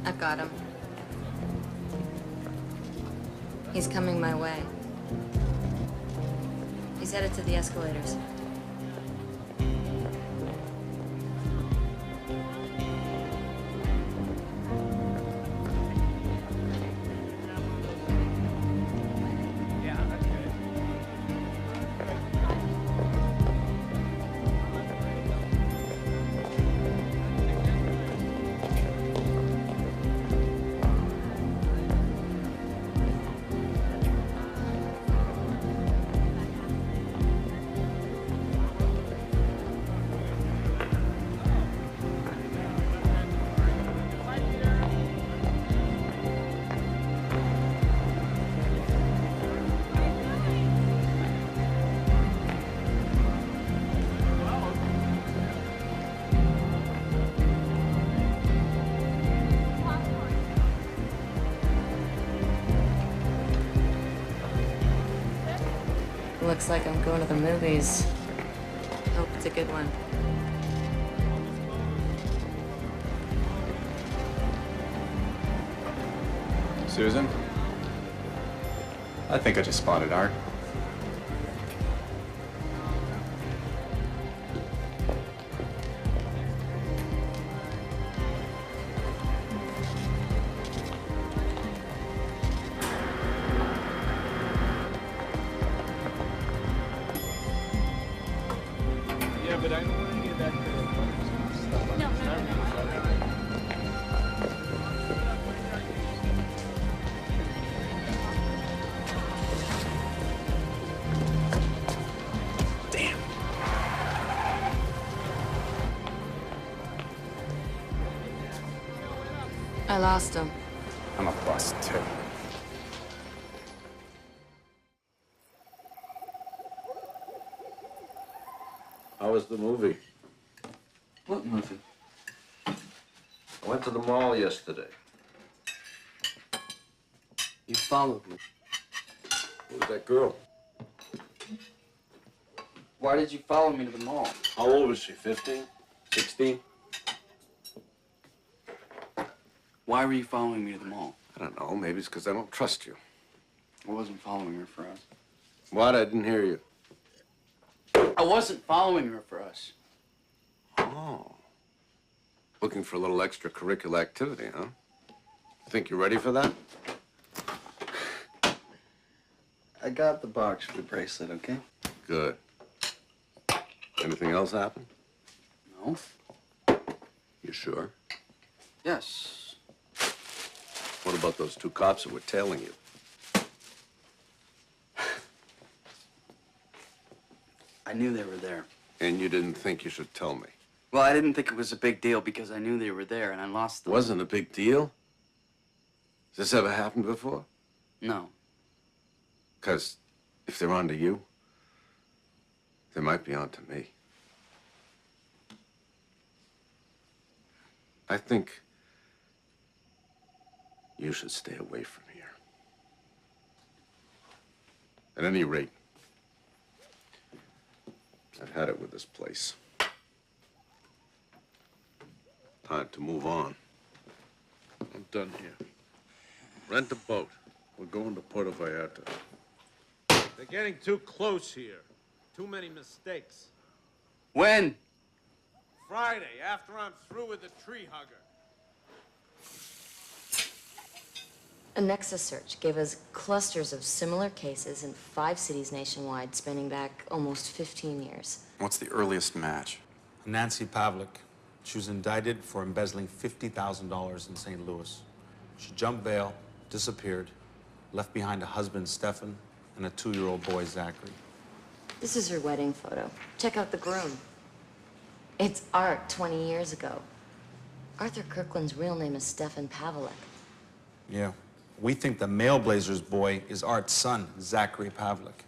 I've got him. He's coming my way. He's headed to the escalators. Looks like I'm going to the movies. Hope it's a good one. Susan? I think I just spotted Art. But I don't want any of that stuff. No. Damn. I lost him. I'm a bust, too. How was the movie? What movie? I went to the mall yesterday. You followed me. Who was that girl? Why did you follow me to the mall? How old was she, 15? 16? Why were you following me to the mall? I don't know. Maybe it's because I don't trust you. I wasn't following her for us. What? I didn't hear you. I wasn't following her for us. Oh. Looking for a little extracurricular activity, huh? Think you're ready for that? I got the box for the bracelet, okay? Good. Anything else happen? No. You sure? Yes. What about those two cops that were tailing you? I knew they were there. And you didn't think you should tell me? Well, I didn't think it was a big deal because I knew they were there and I lost them. Wasn't a big deal? Has this ever happened before? No. Because if they're onto you, they might be onto me. I think you should stay away from here. At any rate, I've had it with this place. time to move on. I'm done here. Rent a boat. We're going to Puerto Vallarta. They're getting too close here. Too many mistakes. When? Friday, after I'm through with the tree hugger. A Nexus search gave us clusters of similar cases in 5 cities nationwide, spanning back almost 15 years. What's the earliest match? Nancy Pavlik. She was indicted for embezzling $50,000 in St. Louis. She jumped bail, disappeared, left behind a husband, Stefan, and a 2-year-old boy, Zachary. This is her wedding photo. Check out the groom. It's Art 20 years ago. Arthur Kirkland's real name is Stefan Pavlik. Yeah. We think the male Blazers boy is Art's son, Zachary Pavlik.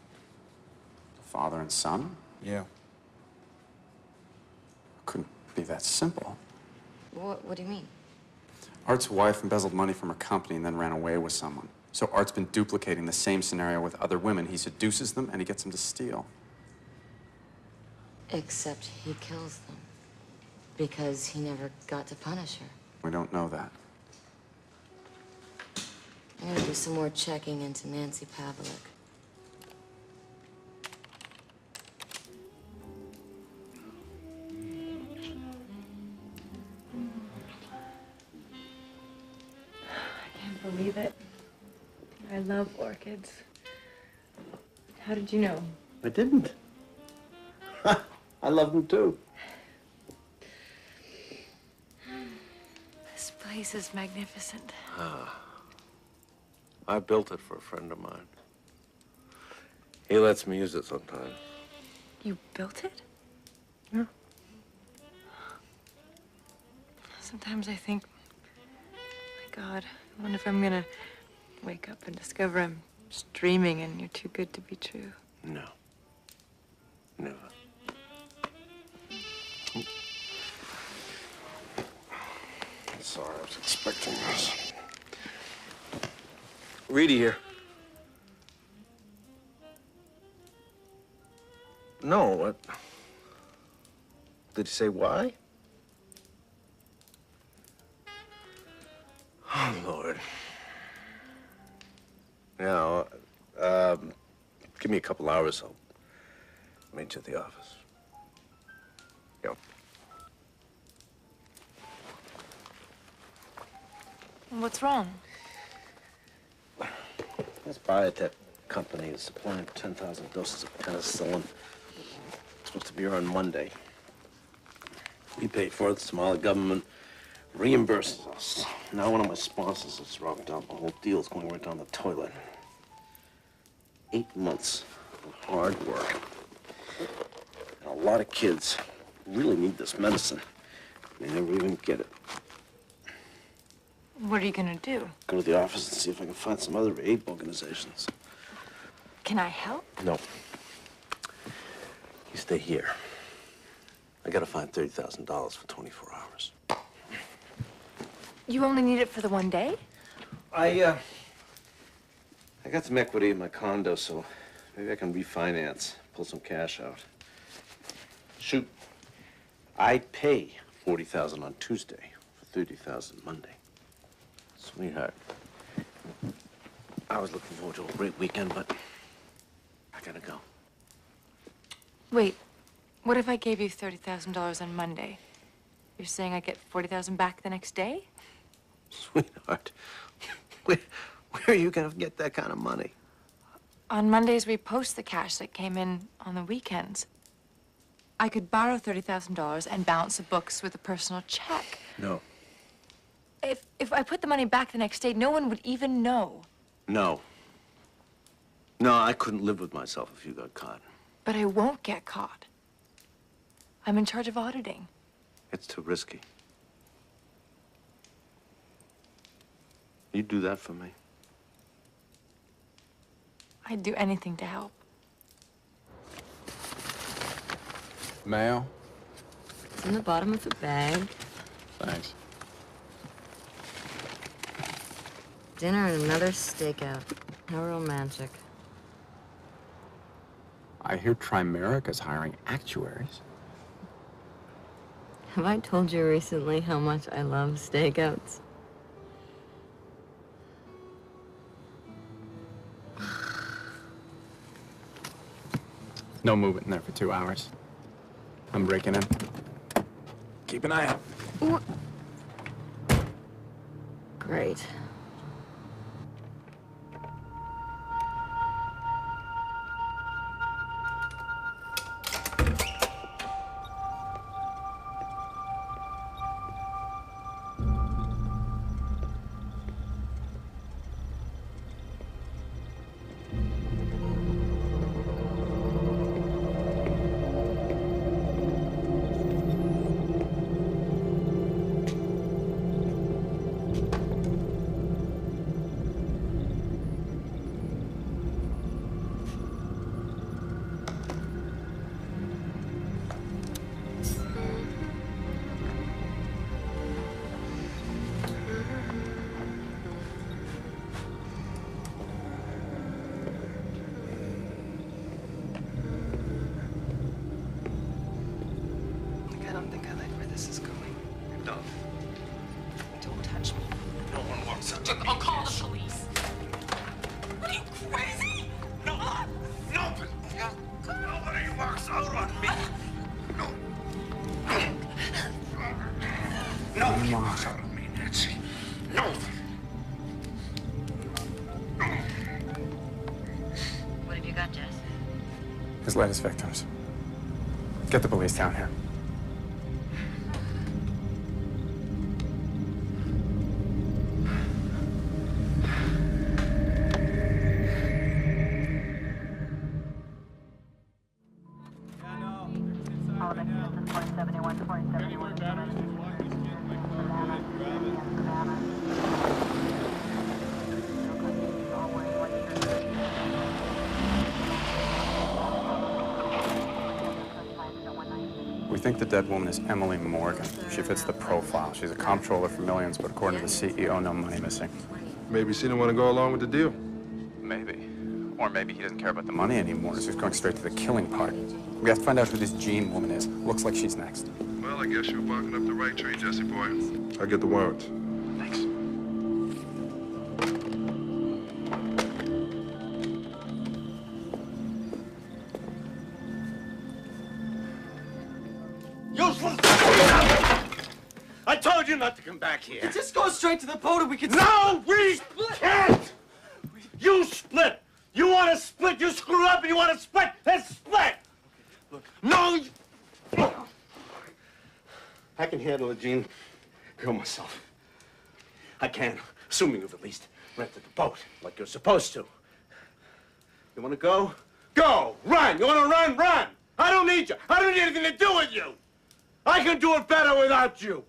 Father and son? Yeah. Couldn't be that simple. What do you mean? Art's wife embezzled money from her company and then ran away with someone. So Art's been duplicating the same scenario with other women. He seduces them and he gets them to steal. Except he kills them. Because he never got to punish her. We don't know that. I'm gonna do some more checking into Nancy Pavlik. I can't believe it. I love orchids. How did you know? I didn't. I love them too. This place is magnificent. I built it for a friend of mine. He lets me use it sometimes. You built it? Yeah. Sometimes I think, my God, I wonder if I'm gonna wake up and discover I'm just dreaming and you're too good to be true. No. Never. Sorry, I was expecting this. Reedy here. No, what? Did he say why? Oh, Lord. Yeah, give me a couple hours, I'll meet you at the office. Yep. What's wrong? This biotech company is supplying 10,000 doses of penicillin. It's supposed to be here on Monday. We paid for it, the Somali government reimburses us. Now one of my sponsors has dropped out. The whole deal's going right down the toilet. 8 months of hard work. And a lot of kids really need this medicine. They never even get it. What are you gonna do? Go to the office and see if I can find some other aid organizations. Can I help? No. You stay here. I gotta find $30,000 for 24 hours. You only need it for the one day? I got some equity in my condo, so maybe I can refinance, pull some cash out. Shoot, I'd pay $40,000 on Tuesday for $30,000 Monday. Sweetheart, I was looking forward to a great weekend, but I gotta go. Wait, what if I gave you $30,000 on Monday? You're saying I get $40,000 back the next day? Sweetheart, where are you gonna get that kind of money? On Mondays, we post the cash that came in on the weekends. I could borrow $30,000 and balance the books with a personal check. No. If I put the money back the next day, no one would even know. No. No, I couldn't live with myself if you got caught. But I won't get caught. I'm in charge of auditing. It's too risky. You'd do that for me? I'd do anything to help. Mayo? It's in the bottom of the bag. Thanks. Dinner and another stakeout. How romantic. I hear Trimerica's hiring actuaries. Have I told you recently how much I love stakeouts? No movement in there for 2 hours. I'm breaking in. Keep an eye out. What? Great. I don't think I like where this is going. No. Don't touch me. No one walks out on me. I'll call the police. Are you crazy? No. Nobody walks out on me. No. Nobody walks out on me, Nancy. No. What have you got, Jess? His latest victims. Get the police down here. We think the dead woman is Emily Morgan. She fits the profile. She's a comptroller for millions, but according to the CEO, no money missing. Maybe she didn't want to go along with the deal. Maybe. Or maybe he doesn't care about the money anymore. He's just going straight to the killing part. We have to find out who this Jean woman is. Looks like she's next. Well, I guess you're barking up the right tree, Jesse boy. I'll get the warrant. Thanks. Useless! I told you not to come back here. Just go straight to the boat and we can... No, we can't! You split! You want to split! You screw up and you want to split! Let's split! Look, no! I can handle it, Gene. Go myself. I can, assuming you've at least rented the boat like you're supposed to. You want to go? Go! Run! You want to run? Run! I don't need you. I don't need anything to do with you. I can do it better without you.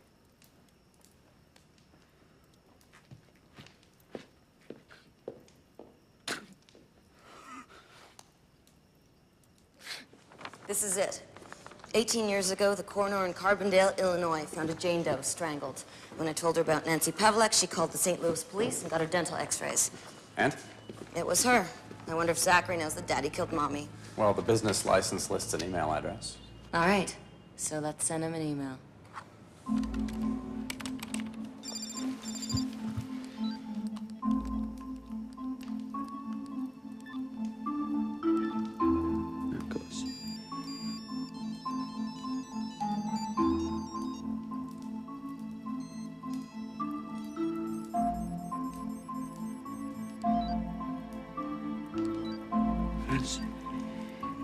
This is it. 18 years ago, the coroner in Carbondale, Illinois, found a Jane Doe strangled. When I told her about Nancy Pavlik, she called the St. Louis police and got her dental x-rays. And? It was her. I wonder if Zachary knows that Daddy killed Mommy. Well, the business license lists an email address. All right. So let's send him an email.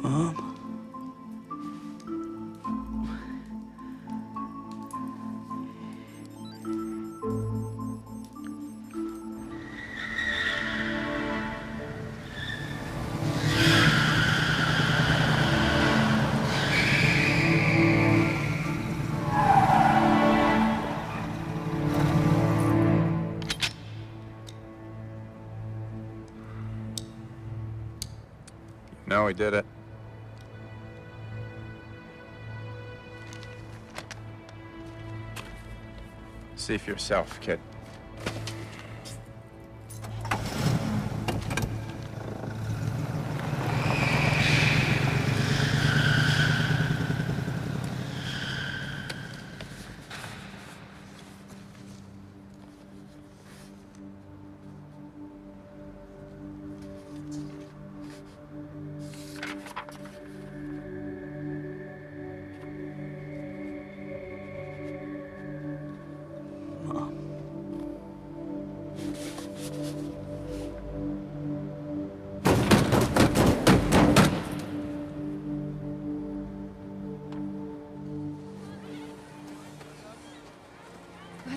Mom? No, he did it. See for yourself, kid.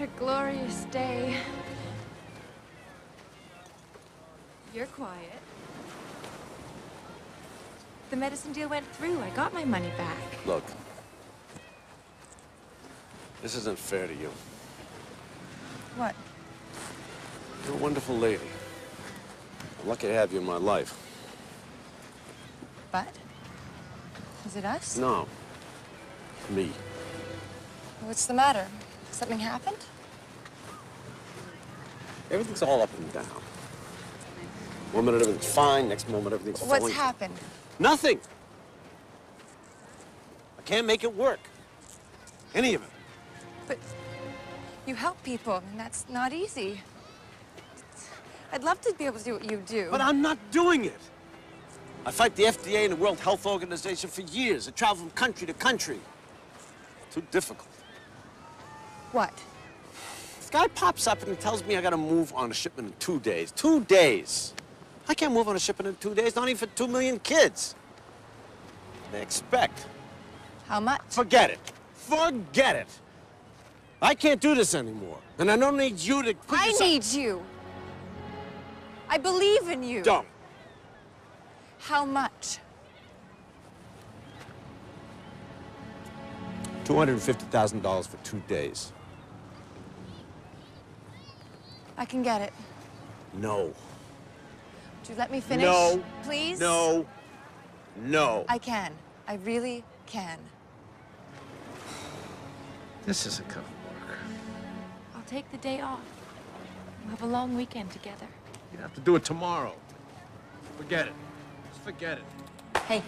a glorious day. You're quiet. The medicine deal went through. I got my money back. Look, this isn't fair to you. What? You're a wonderful lady. I'm lucky to have you in my life. But? Is it us? No. Me. What's the matter? Something happened? Everything's all up and down. One minute everything's fine, next moment everything's falling. What's happened? Nothing. I can't make it work. Any of it. But you help people, and that's not easy. I'd love to be able to do what you do. But I'm not doing it. I fight the FDA and the World Health Organization for years. I travel from country to country. Too difficult. What? This guy pops up and he tells me I gotta move on a shipment in 2 days. 2 days. I can't move on a shipment in 2 days, not even for 2 million kids. They expect. How much? Forget it. Forget it. I can't do this anymore. And I don't need you to put I need you. I believe in you. Don't. How much? $250,000 for 2 days. I can get it. No. Would you let me finish? No. Please? No. No. I can. I really can. This isn't gonna work. I'll take the day off. We'll have a long weekend together. You have to do it tomorrow. Forget it. Just forget it. Hey.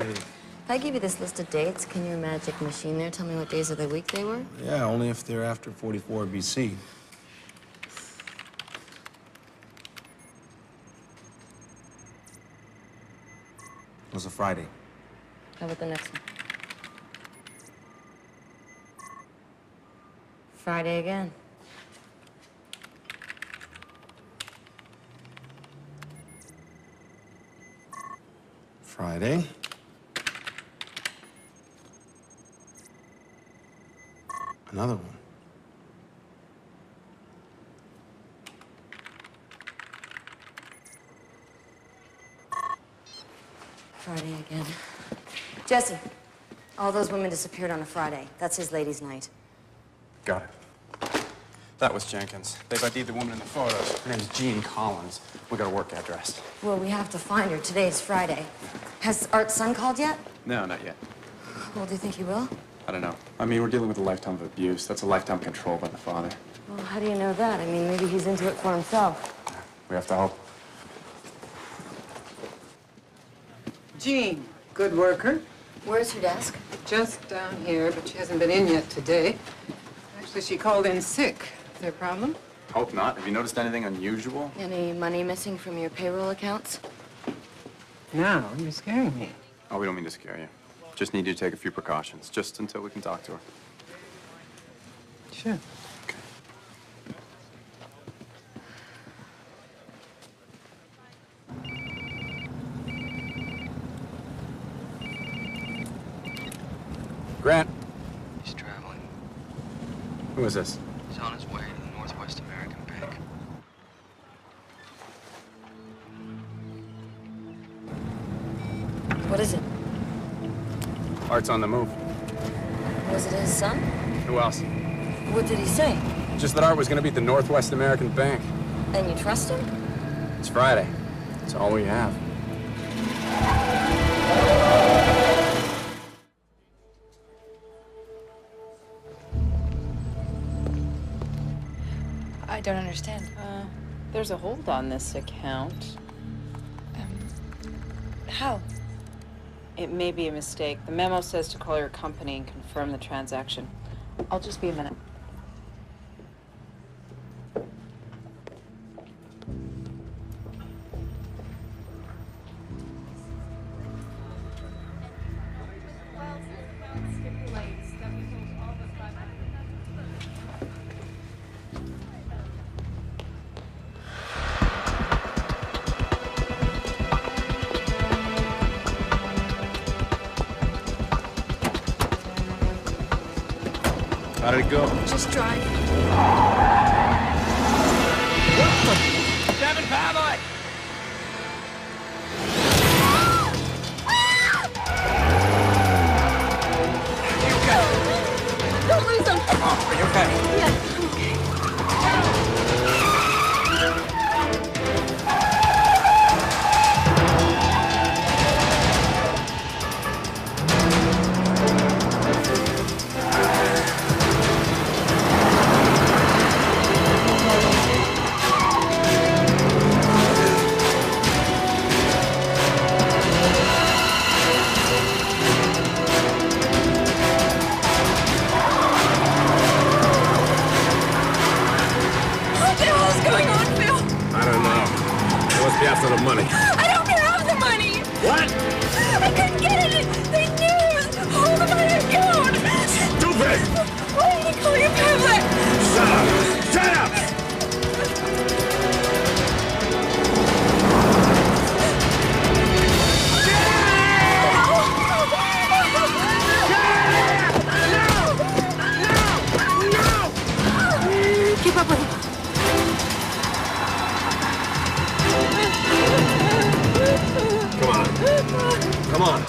If I give you this list of dates, can your magic machine there tell me what days of the week they were? Yeah, only if they're after 44 BC. It was a Friday. How about the next one? Friday again. Friday. Another one. Friday again. Jesse, all those women disappeared on a Friday. That's his ladies' night. Got it. That was Jenkins. They've ID'd the woman in the photos. Her name's Jean Collins. We got a work address. Well, we have to find her. Today's Friday. Has Art's son called yet? No, not yet. Well, do you think he will? I don't know. I mean, we're dealing with a lifetime of abuse. That's a lifetime control by the father. Well, how do you know that? I mean, maybe he's into it for himself. We have to hope. Jean, good worker. Where's her desk? Just down here, but she hasn't been in yet today. Actually, she called in sick. Is there a problem? Hope not. Have you noticed anything unusual? Any money missing from your payroll accounts? No, you're scaring me. Oh, we don't mean to scare you. Just need you to take a few precautions, just until we can talk to her. Sure. Grant. He's traveling. Who is this? He's on his way to the Northwest American Bank. What is it? Art's on the move. Was it his son? Who else? What did he say? Just that Art was going to be at the Northwest American Bank. And you trust him? It's Friday. That's all we have. I don't understand. There's a hold on this account. How? It may be a mistake. The memo says to call your company and confirm the transaction. I'll just be a minute. How did it go? Just drive. Devin Pavlik! Don't lose him. Are you okay? Yes, I'm okay. After the money. I don't have the money! What? I couldn't get it! They knew! All the money is gone! Stupid! Why did they call you Pavlik? Shut up! Shut up! Keep up with him. Come on.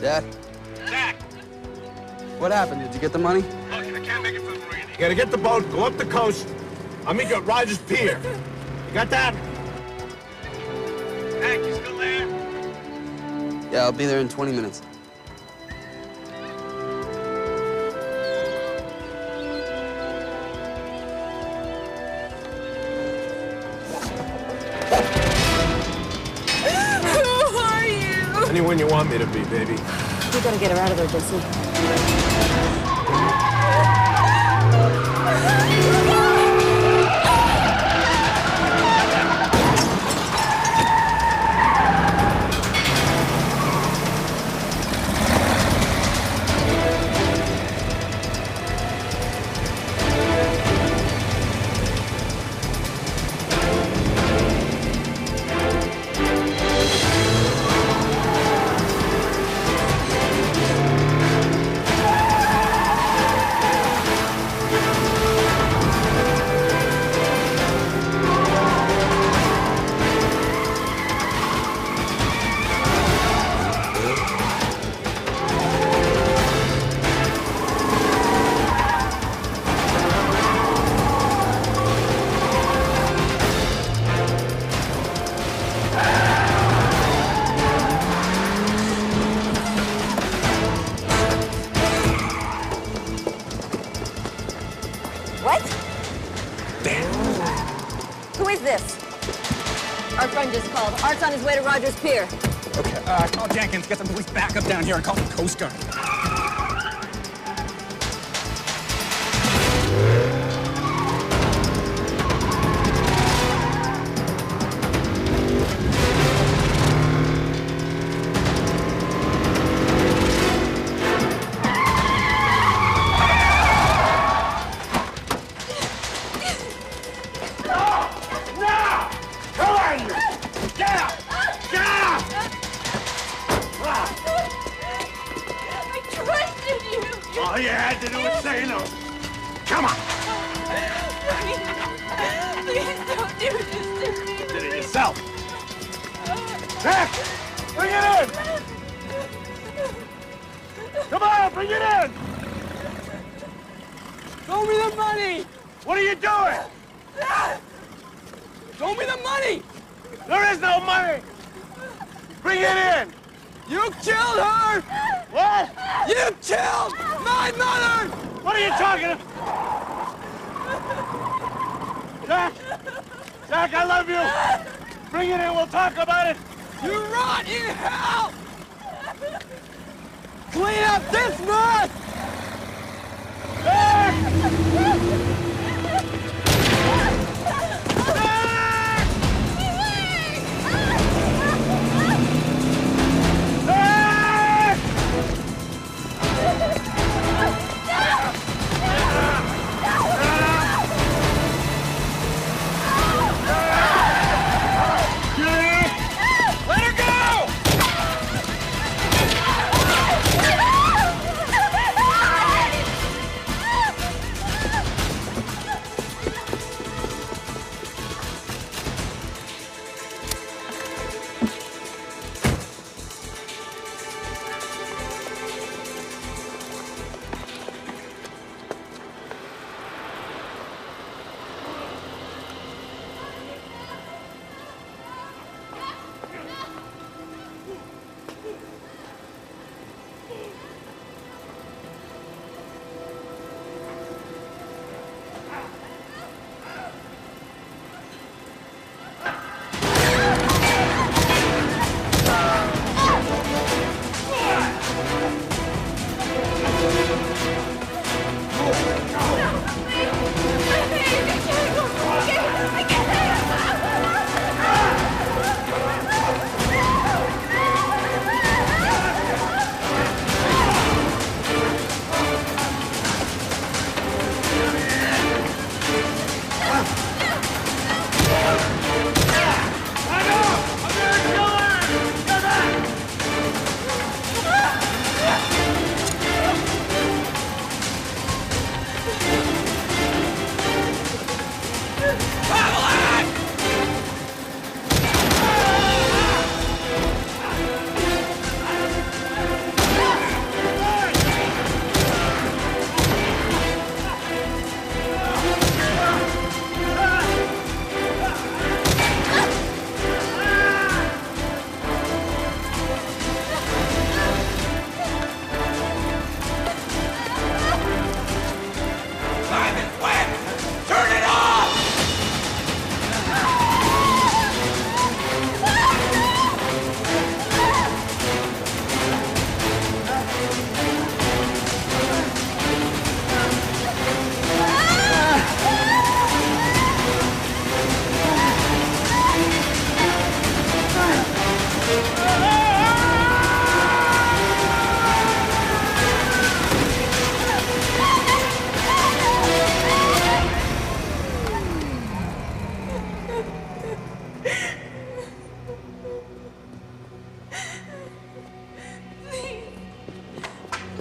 Dad? Zach! What happened? Did you get the money? Look, I can't make it for the marina. You gotta get the boat, go up the coast. I'll meet you at Rogers Pier. You got that? Zach, you still there? Yeah, I'll be there in 20 minutes. Anyone you want me to be, baby. We gotta get her out of there, Jesse. What? Who is this? Our friend just called. Art's on his way to Rogers Pier. Okay. Call Jenkins, get some police backup down here, and call the Coast Guard. All you had to do was say no. Come on. Please don't do this to me. You did it yourself. Jack, bring it in. Come on, bring it in. Show me the money! What are you doing? Show me the money! There is no money. Bring it in. You killed her! What? You killed my mother! What are you talking about? Jack! Jack, I love you! Bring it in, we'll talk about it! You rot in hell! Clean up this mess! Jack!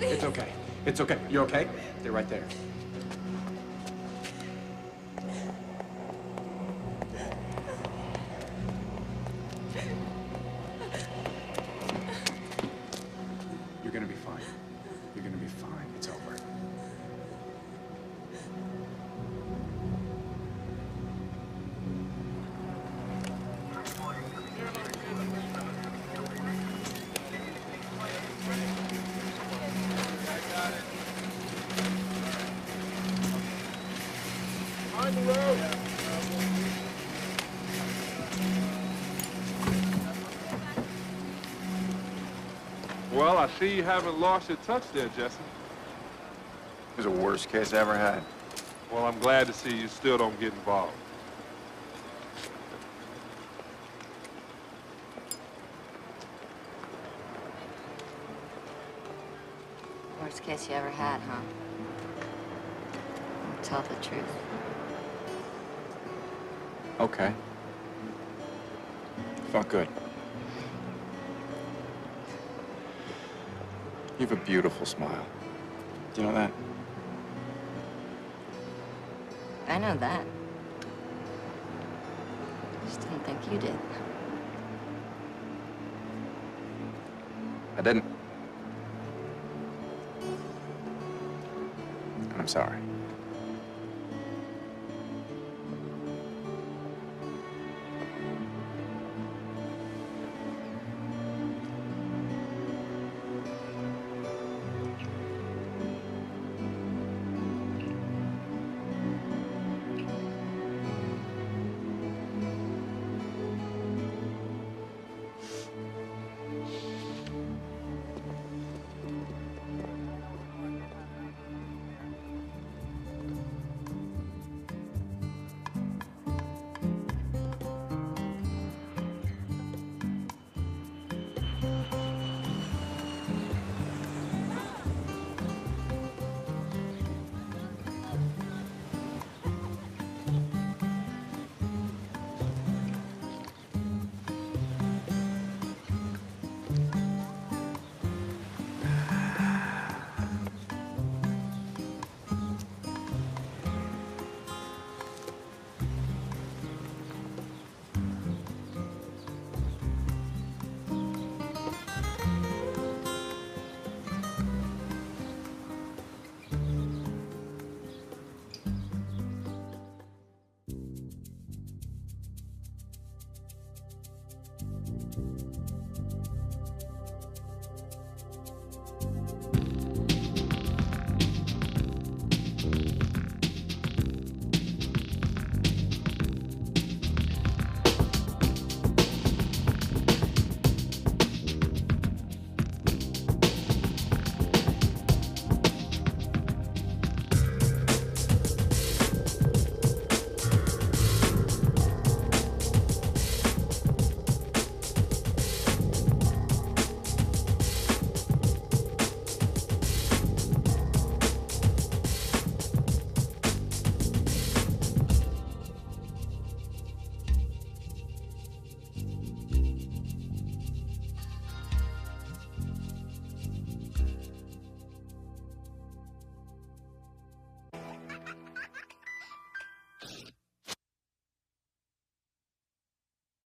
It's okay. It's okay. You're okay? They're right there. You're gonna be fine. You're gonna be fine. It's over. On the road. Well, I see you haven't lost your touch there, Jesse. It was the worst case I ever had. Well, I'm glad to see you still don't get involved. Worst case you ever had, huh? Tell the truth. Okay. Felt good. You have a beautiful smile. Do you know that? I know that. I just didn't think you did. I didn't. And I'm sorry.